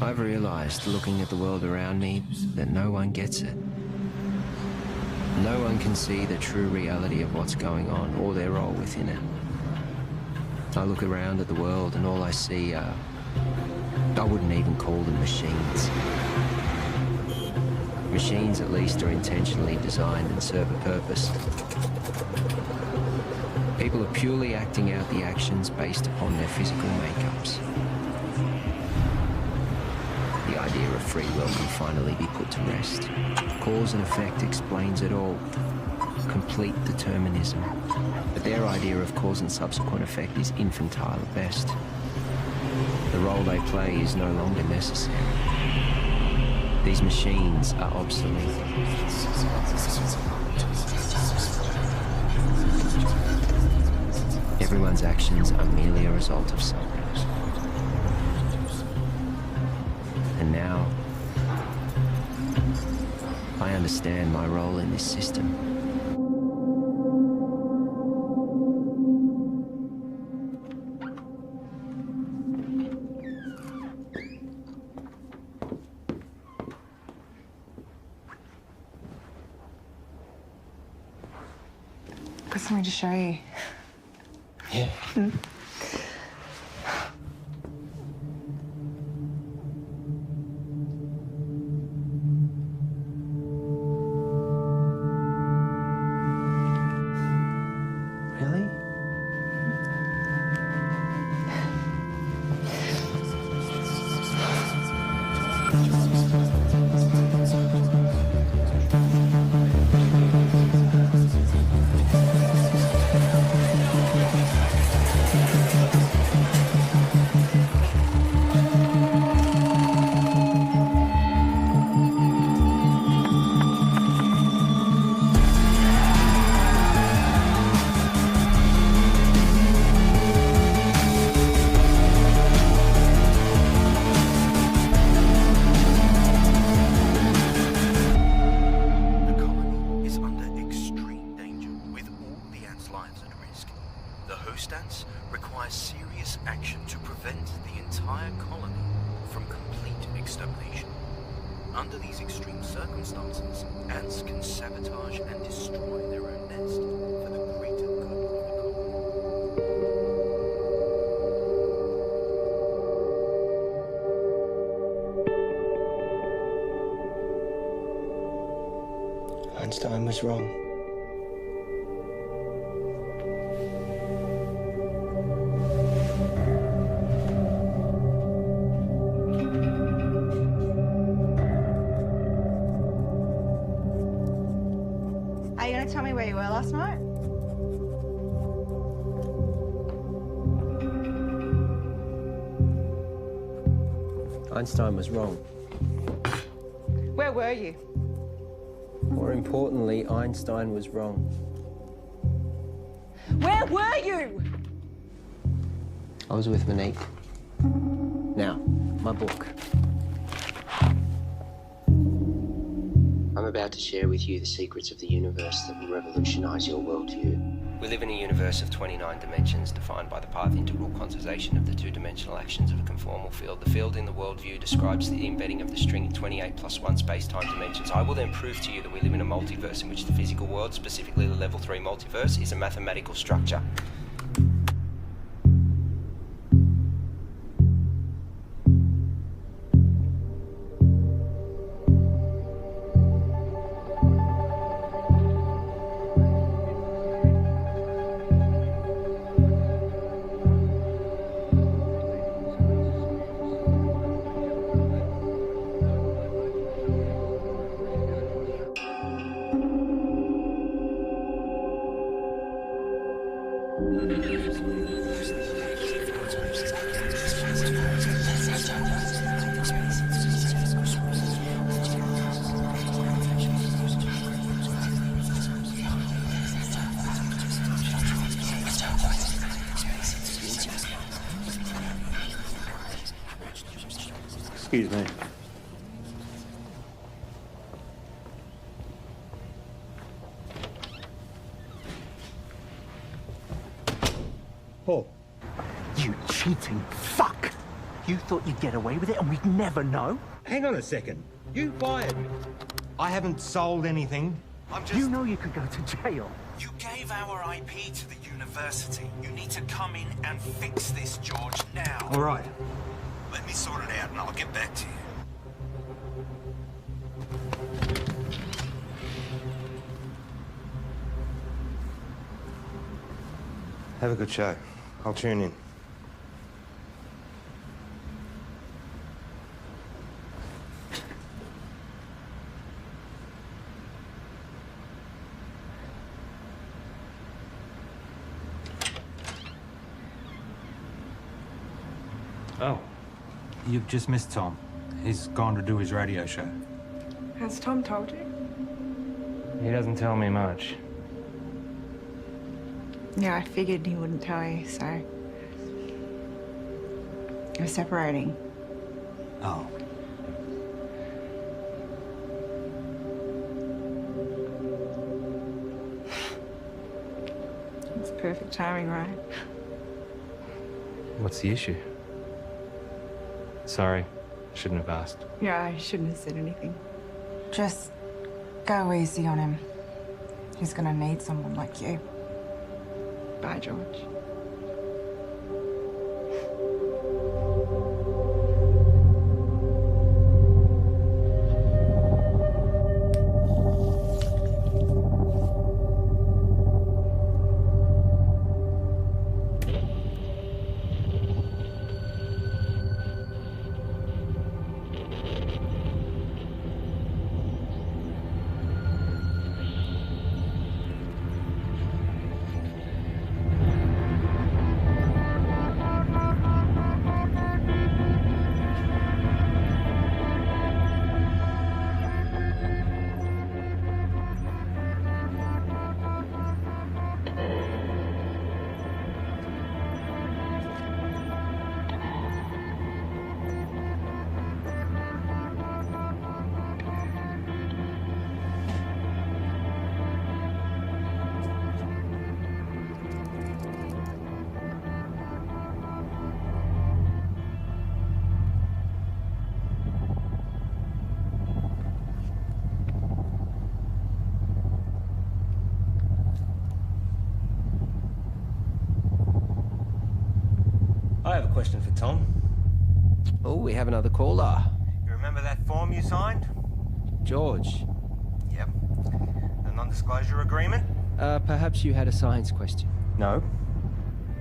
Speaker 5: I've realized, looking at the world around me, that no one gets it. No one can see the true reality of what's going on or their role within it. I look around at the world and all I see are... I wouldn't even call them machines. Machines, at least, are intentionally designed and serve a purpose. People are purely acting out the actions based upon their physical makeups. The idea of free will can finally be put to rest. Cause and effect explains it all. Complete determinism. But their idea of cause and subsequent effect is infantile at best. The role they play is no longer necessary. These machines are obsolete. Everyone's actions are merely a result of something. And now, I understand my role in this system.
Speaker 18: Got something to show you.
Speaker 5: Yeah. Really? Under these extreme circumstances, ants can sabotage and destroy their own nest for the greater good of the colony.
Speaker 19: Einstein was wrong.
Speaker 18: Are you going to tell me where you were last night?
Speaker 5: Einstein was wrong.
Speaker 18: Where were you?
Speaker 5: More importantly, Einstein was wrong.
Speaker 18: Where were you?
Speaker 5: I was with Monique. Now, my book. I'm about to share with you the secrets of the universe that will revolutionize your worldview. We live in a universe of 29 dimensions defined by the path integral quantization of the two-dimensional actions of a conformal field. The field in the worldview describes the embedding of the string in 28 plus 1 space-time dimensions. I will then prove to you that we live in a multiverse in which the physical world, specifically the level 3 multiverse, is a mathematical structure.
Speaker 4: Excuse me. Paul.
Speaker 6: You cheating fuck! You thought you'd get away with it and we'd never know?
Speaker 4: Hang on a second. You fired me. I haven't sold anything. I'm just...
Speaker 6: You know you could go to jail.
Speaker 20: You gave our IP to the university. You need to come in and fix this, George, now.
Speaker 4: All right.
Speaker 20: Let me sort it out and I'll get back to you.
Speaker 4: Have a good show. I'll tune in. Oh, you've just missed Tom. He's gone to do his radio show.
Speaker 18: Has Tom told you?
Speaker 19: He doesn't tell me much.
Speaker 18: Yeah, I figured he wouldn't tell you, so... We're separating.
Speaker 4: Oh.
Speaker 18: It's perfect timing, right?
Speaker 19: What's the issue? Sorry, shouldn't have asked.
Speaker 18: Yeah, I shouldn't have said anything. Just go easy on him. He's gonna need someone like you. Bye, George.
Speaker 4: I have a question for Tom.
Speaker 5: Oh, we have another caller.
Speaker 4: You remember that form you signed?
Speaker 5: George.
Speaker 4: Yep. The non-disclosure agreement?
Speaker 5: Perhaps you had a science question.
Speaker 4: No.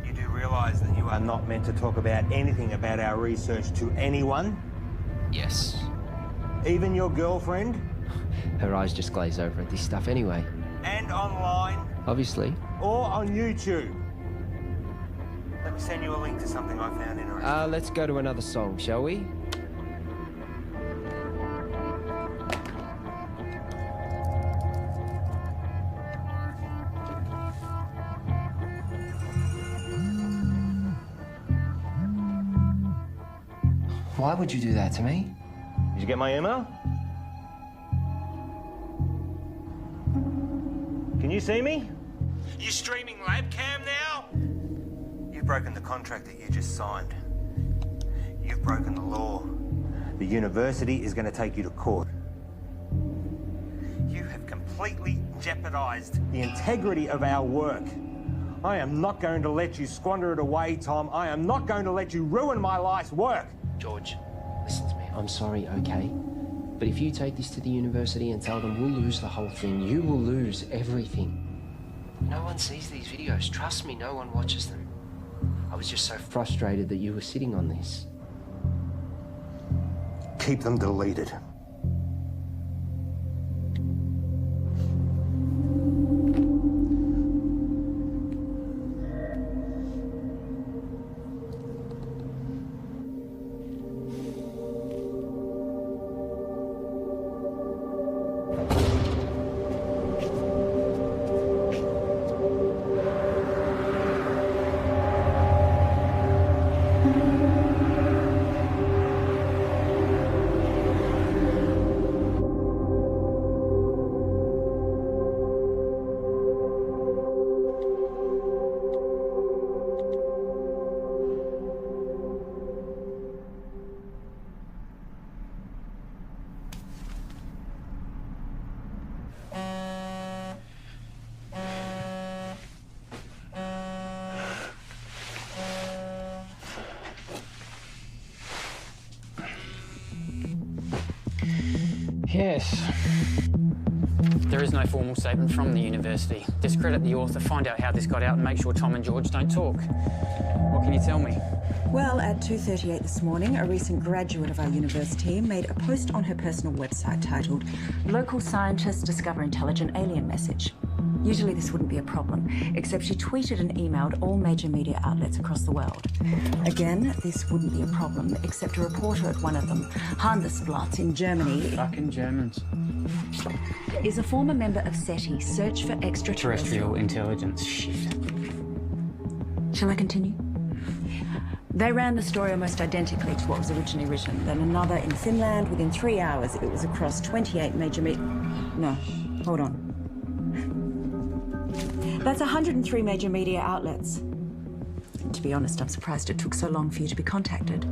Speaker 4: You do realise that you are not meant to talk about anything about our research to anyone?
Speaker 5: Yes.
Speaker 4: Even your girlfriend?
Speaker 5: Her eyes just glaze over at this stuff anyway.
Speaker 4: And online?
Speaker 5: Obviously.
Speaker 4: Or on YouTube? Let me send you a link to something I found interesting.
Speaker 5: Let's go to another song, shall we? Why would you do that to me?
Speaker 4: Did you get my email? Can you see me?
Speaker 20: You streaming labcam now?
Speaker 4: You've broken the contract that you just signed. You've broken the law. The university is going to take you to court. You have completely jeopardized the integrity of our work. I am not going to let you squander it away, Tom. I am not going to let you ruin my life's work.
Speaker 5: George, listen to me. I'm sorry, okay? But if you take this to the university and tell them we'll lose the whole thing, you will lose everything. No one sees these videos. Trust me, no one watches them. I was just so frustrated that you were sitting on this.
Speaker 4: Keep them deleted.
Speaker 8: Yes. There is no formal statement from the university. Discredit the author, find out how this got out, and make sure Tom and George don't talk. What can you tell me?
Speaker 18: Well, at 2:38 this morning, a recent graduate of our university made a post on her personal website titled "Local Scientists Discover Intelligent Alien Message." Usually this wouldn't be a problem, except she tweeted and emailed all major media outlets across the world. Again, this wouldn't be a problem, except a reporter at one of them, Handelsblatt in Germany...
Speaker 8: Fucking Germans.
Speaker 18: ...is a former member of SETI, Search for
Speaker 8: Terrestrial Intelligence. Shit.
Speaker 18: Shall I continue? They ran the story almost identically to what was originally written. Then another in Finland within 3 hours. It was across 28 major No, hold on. That's 103 major media outlets. To be honest, I'm surprised it took so long for you to be contacted.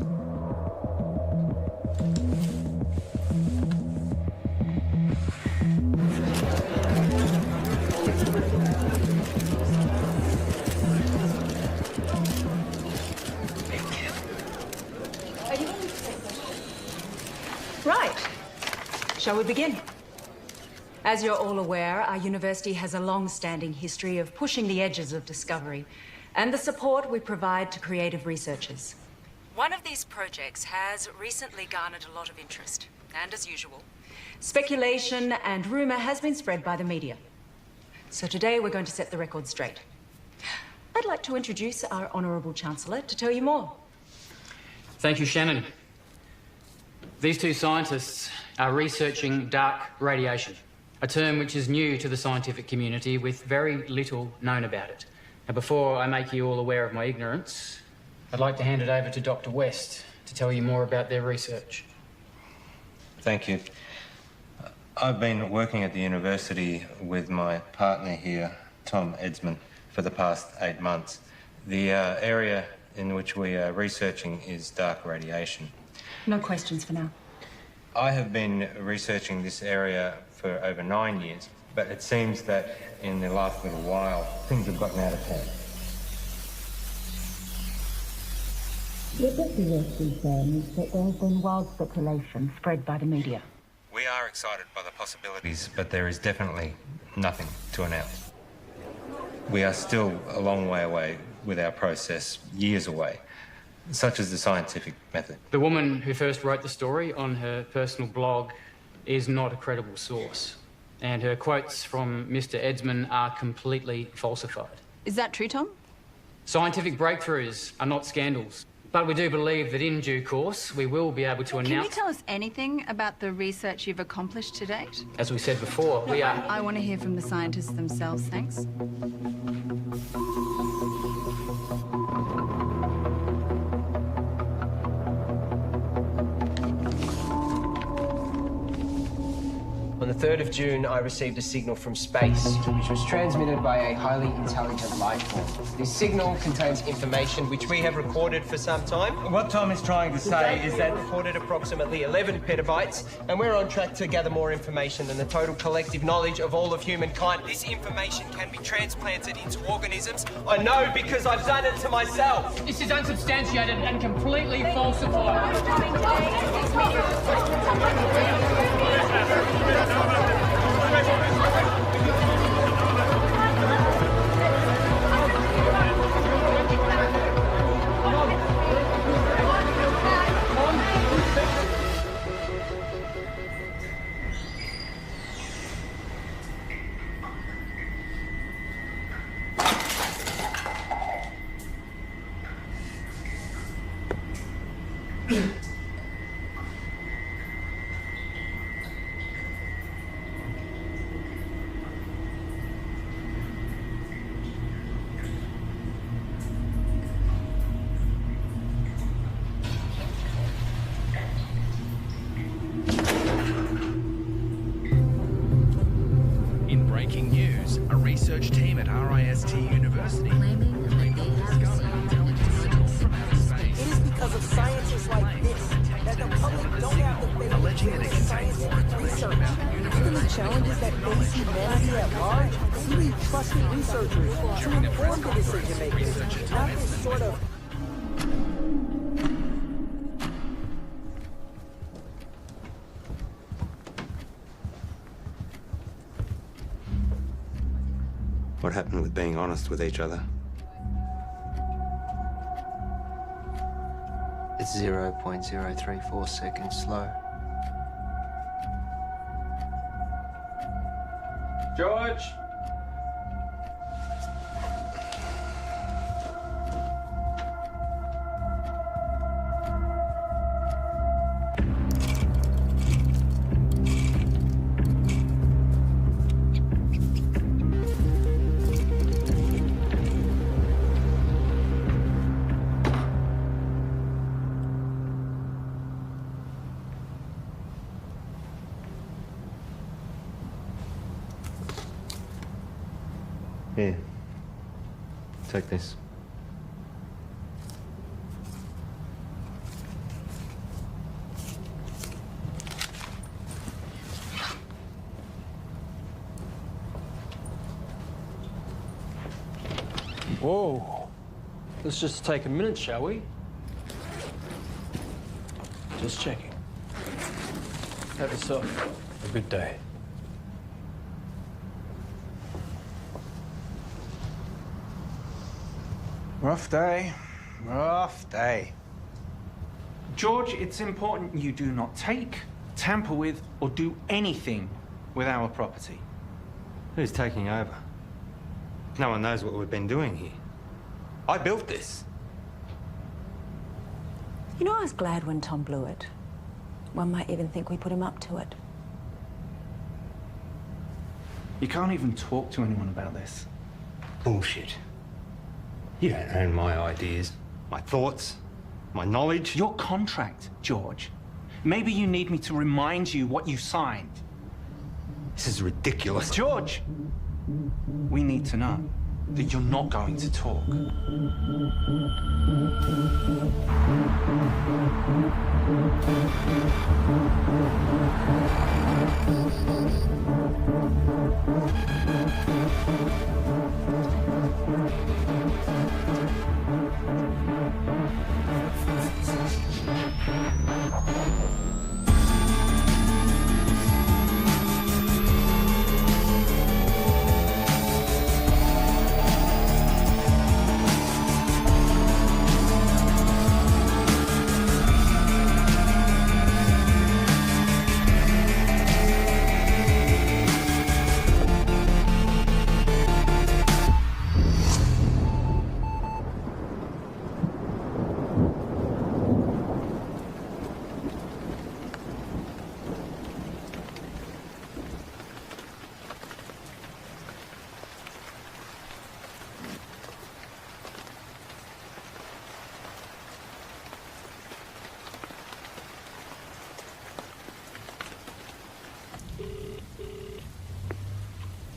Speaker 18: Right. Shall we begin? As you're all aware, our university has a long-standing history of pushing the edges of discovery and the support we provide to creative researchers. One of these projects has recently garnered a lot of interest, and as usual, speculation and rumor has been spread by the media. So today we're going to set the record straight. I'd like to introduce our Honourable Chancellor to tell you more.
Speaker 8: Thank you, Shannon. These two scientists are researching dark radiation, a term which is new to the scientific community with very little known about it. Now, before I make you all aware of my ignorance, I'd like to hand it over to Dr. West to tell you more about their research.
Speaker 4: Thank you. I've been working at the university with my partner here, Tom Edsman, for the past 8 months. The area in which we are researching is dark radiation.
Speaker 18: No questions for now.
Speaker 4: I have been researching this area for over 9 years, but it seems that in the last little while, things have gotten out of hand.
Speaker 18: What Dr. West is saying is that there has been wild speculation spread by the media.
Speaker 4: We are excited by the possibilities, but there is definitely nothing to announce. We are still a long way away with our process, years away, such as the scientific method.
Speaker 8: The woman who first wrote the story on her personal blog is not a credible source, and her quotes from Mr. Edsman are completely falsified.
Speaker 2: Is that true, Tom?
Speaker 8: Scientific breakthroughs are not scandals, but we do believe that in due course we will be able to
Speaker 2: Can you
Speaker 8: announce...
Speaker 2: tell us anything about the research you've accomplished to date?
Speaker 8: As we said before, we are...
Speaker 2: I want to hear from the scientists themselves, thanks.
Speaker 5: On the 3rd of June, I received a signal from space, which was transmitted by a highly intelligent life form. This signal contains information which we have recorded for some time.
Speaker 4: What Tom is trying to say is that...
Speaker 5: recorded approximately 11 petabytes, and we're on track to gather more information than the total collective knowledge of all of humankind. This information can be transplanted into organisms. I know because I've done it to myself.
Speaker 8: This is unsubstantiated and completely falsified.
Speaker 20: Breaking news, a research team at RIST University claiming that they have seen intelligence from outer space. It is because of scientists like this that the public don't have the faith alleging that it contains research. Given the challenges that face humanity at large, we need trusted researchers to inform the decision makers, not this sort of...
Speaker 4: what happened with being honest with each other.
Speaker 5: It's 0.034 seconds slow.
Speaker 10: George!
Speaker 4: Here. Take this.
Speaker 9: Whoa. Let's just take a minute, shall we? Just checking. Have yourself a good day.
Speaker 6: Rough day. Rough day. George, it's important you do not take, tamper with, or do anything with our property.
Speaker 4: Who's taking over? No one knows what we've been doing here. I built this.
Speaker 15: You know, I was glad when Tom blew it. One might even think we put him up to it.
Speaker 6: You can't even talk to anyone about this.
Speaker 4: Bullshit. You don't own my ideas, my thoughts, my knowledge.
Speaker 6: Your contract, George. Maybe you need me to remind you what you signed.
Speaker 4: This is ridiculous.
Speaker 6: George! We need to know that you're not going to talk.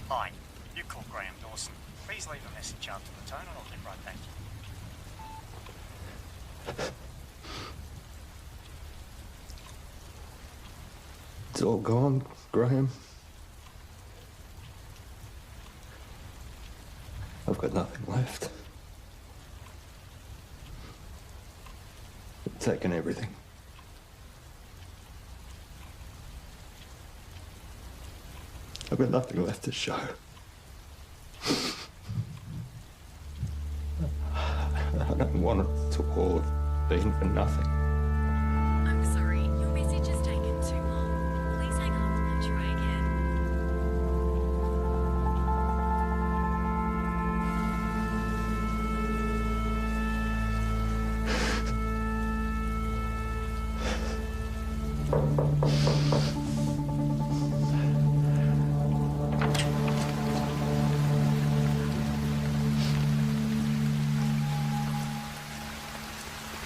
Speaker 8: Hi, you called Graham Dawson. Please leave a message after the tone and I'll get right back to you.
Speaker 4: It's all gone, Graham. I've got nothing left. They've taken everything. I've got nothing left to show. I don't want it to all have been for nothing.
Speaker 11: I'm sorry, your message has taken too long. Please hang up and try again.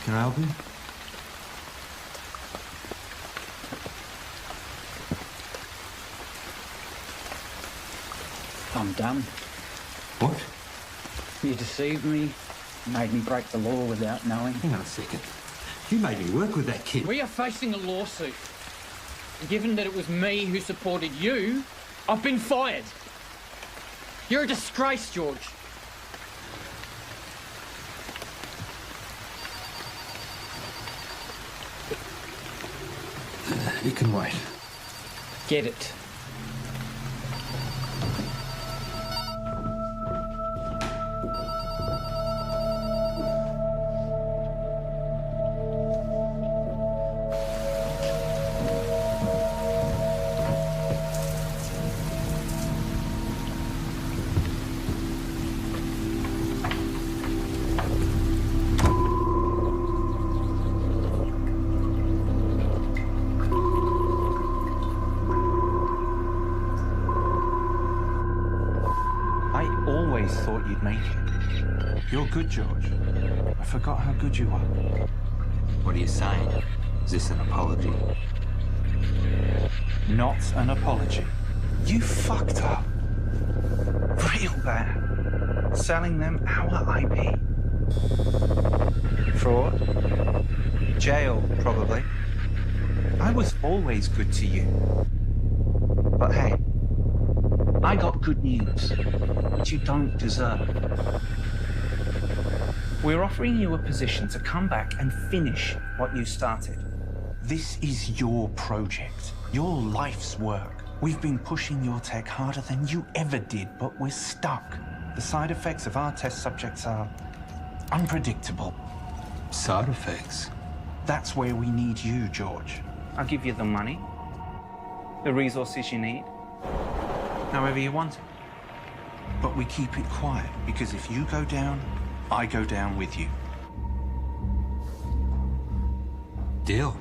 Speaker 4: Can I help you?
Speaker 8: I'm done.
Speaker 4: What?
Speaker 8: You deceived me, made me break the law without knowing.
Speaker 4: Hang on a second. You made me work with that kid.
Speaker 21: We are facing a lawsuit. Given that it was me who supported you, I've been fired. You're a disgrace, George.
Speaker 4: You can wait.
Speaker 21: Get it.
Speaker 6: make it. You're good, George. I forgot how good you are.
Speaker 19: What are you saying? Is this an apology?
Speaker 6: Not an apology. You fucked up. Real bad. Selling them our IP. Fraud. Jail, probably. I was always good to you. But hey, I got good news, which you don't deserve. We're offering you a position to come back and finish what you started. This is your project, your life's work. We've been pushing your tech harder than you ever did, but we're stuck. The side effects of our test subjects are unpredictable.
Speaker 19: Side effects?
Speaker 6: That's where we need you, George. I'll give you the money, the resources you need, however you want it. But we keep it quiet, because if you go down, I go down with you.
Speaker 19: Deal.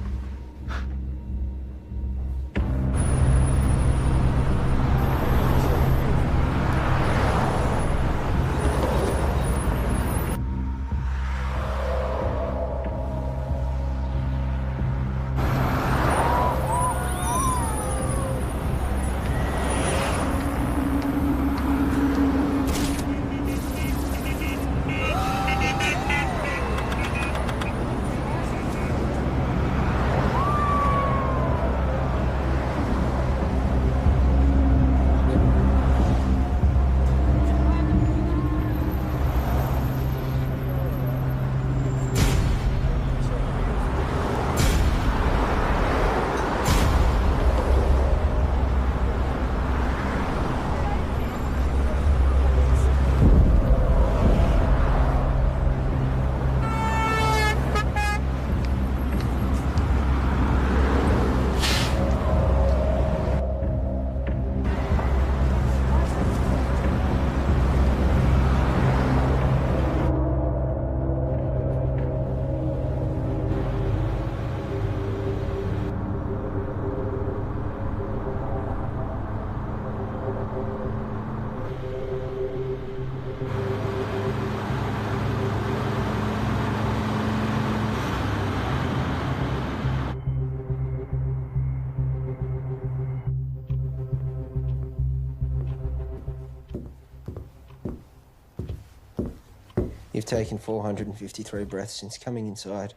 Speaker 5: You've taken 453 breaths since coming inside.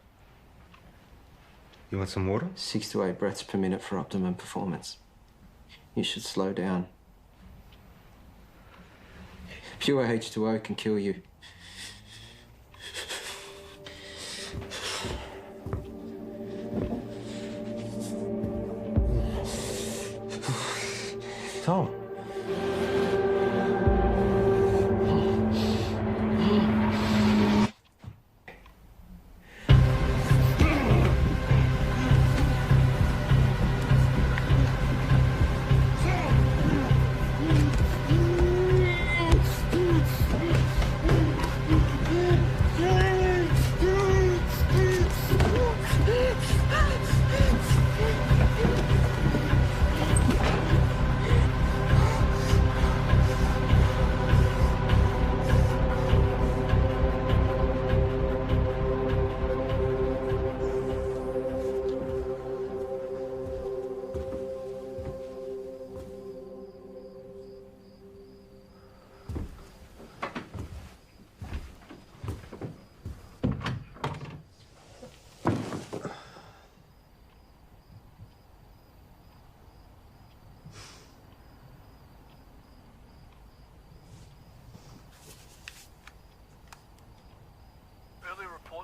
Speaker 4: You want some water?
Speaker 5: 6 to 8 breaths per minute for optimum performance. You should slow down. Pure H2O can kill you.
Speaker 4: Tom.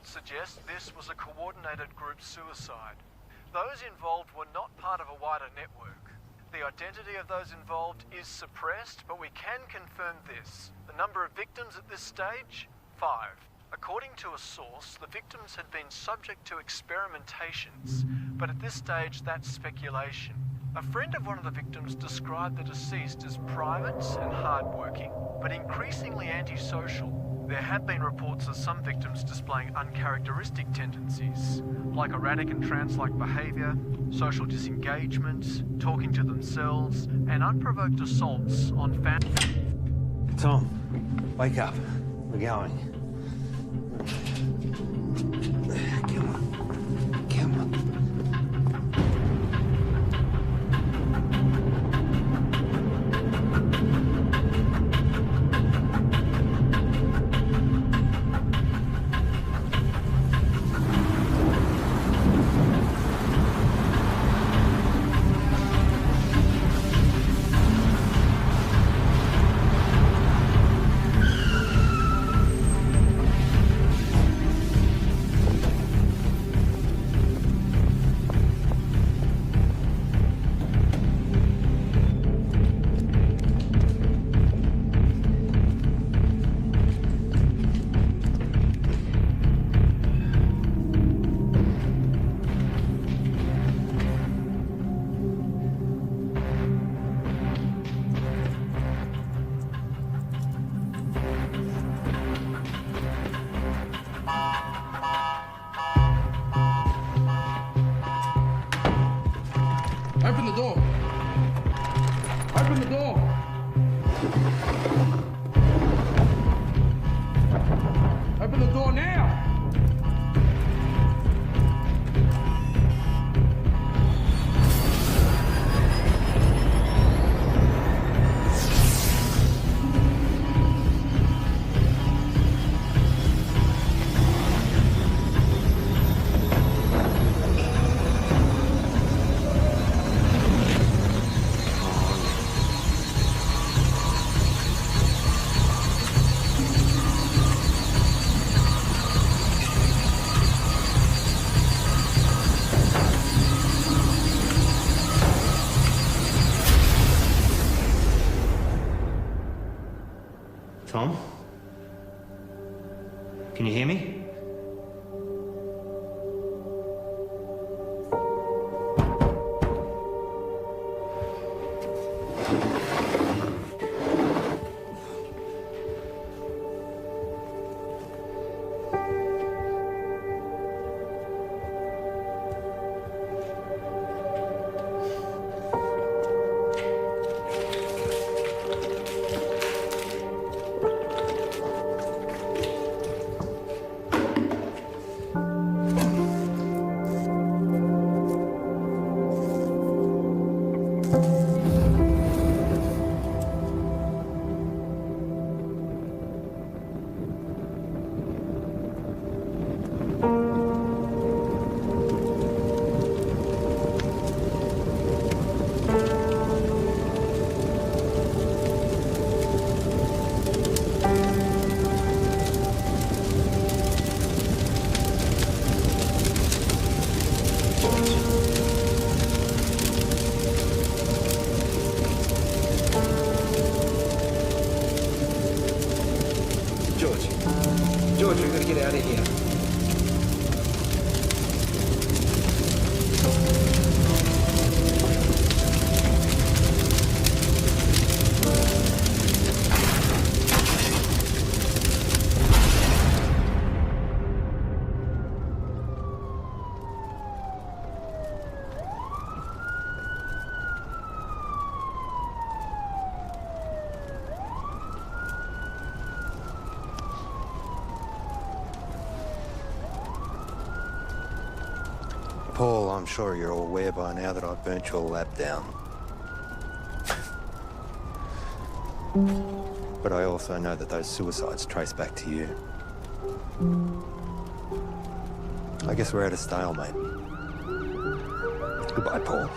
Speaker 3: Suggest this was a coordinated group suicide. Those involved were not part of a wider network. The identity of those involved is suppressed, but we can confirm this. The number of victims at this stage? 5. According to a source, the victims had been subject to experimentations, but at this stage that's speculation. A friend of one of the victims described the deceased as private and hardworking, but increasingly antisocial. There have been reports of some victims displaying uncharacteristic tendencies, like erratic and trance-like behaviour, social disengagement, talking to themselves, and unprovoked assaults on family.
Speaker 12: Tom, wake up. We're going. Come on. Come on.
Speaker 7: Open the door. Open the door. Open the door now.
Speaker 4: Tom? Can you hear me?
Speaker 16: George, we've got to get out of here.
Speaker 4: Paul, I'm sure you're all aware by now that I've burnt your lab down. But I also know that those suicides trace back to you. I guess we're at a stalemate. Goodbye, Paul.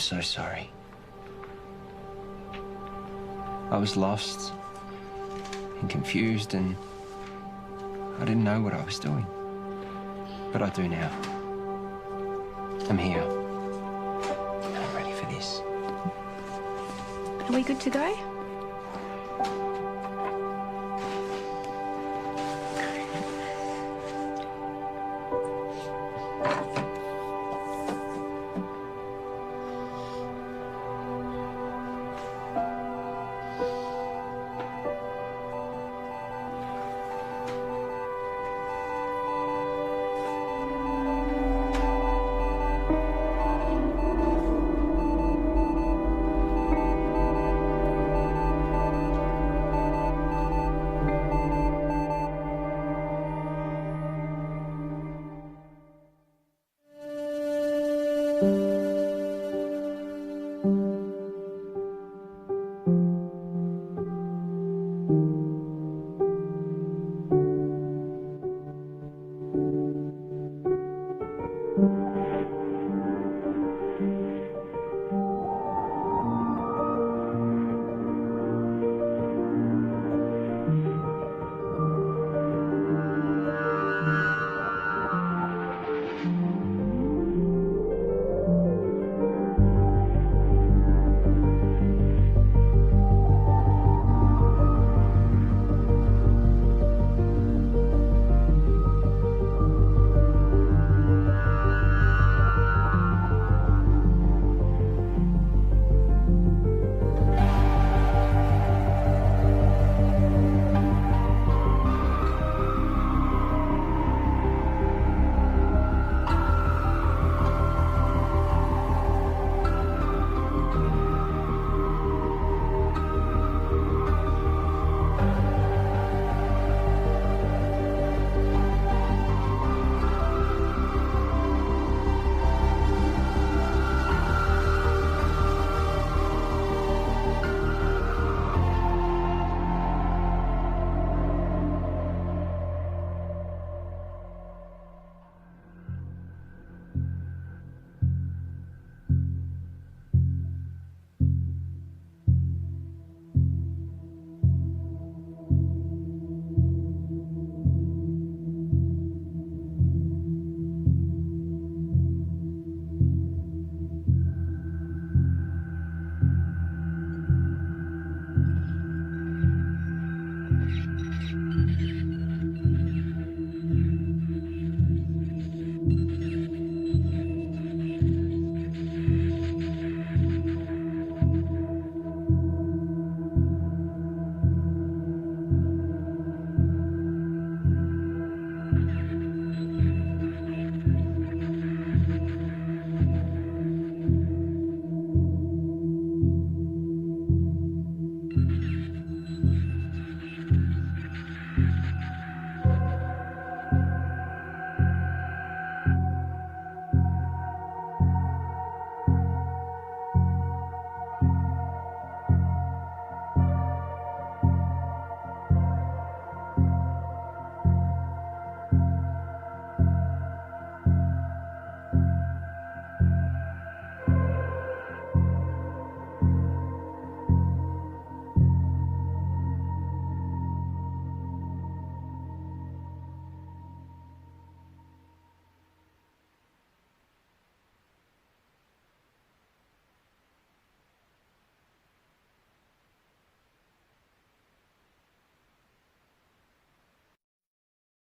Speaker 5: so sorry. I was lost and confused, and I didn't know what I was doing. But I do now. I'm here. I'm ready for this.
Speaker 11: Are we good to go?
Speaker 2: you.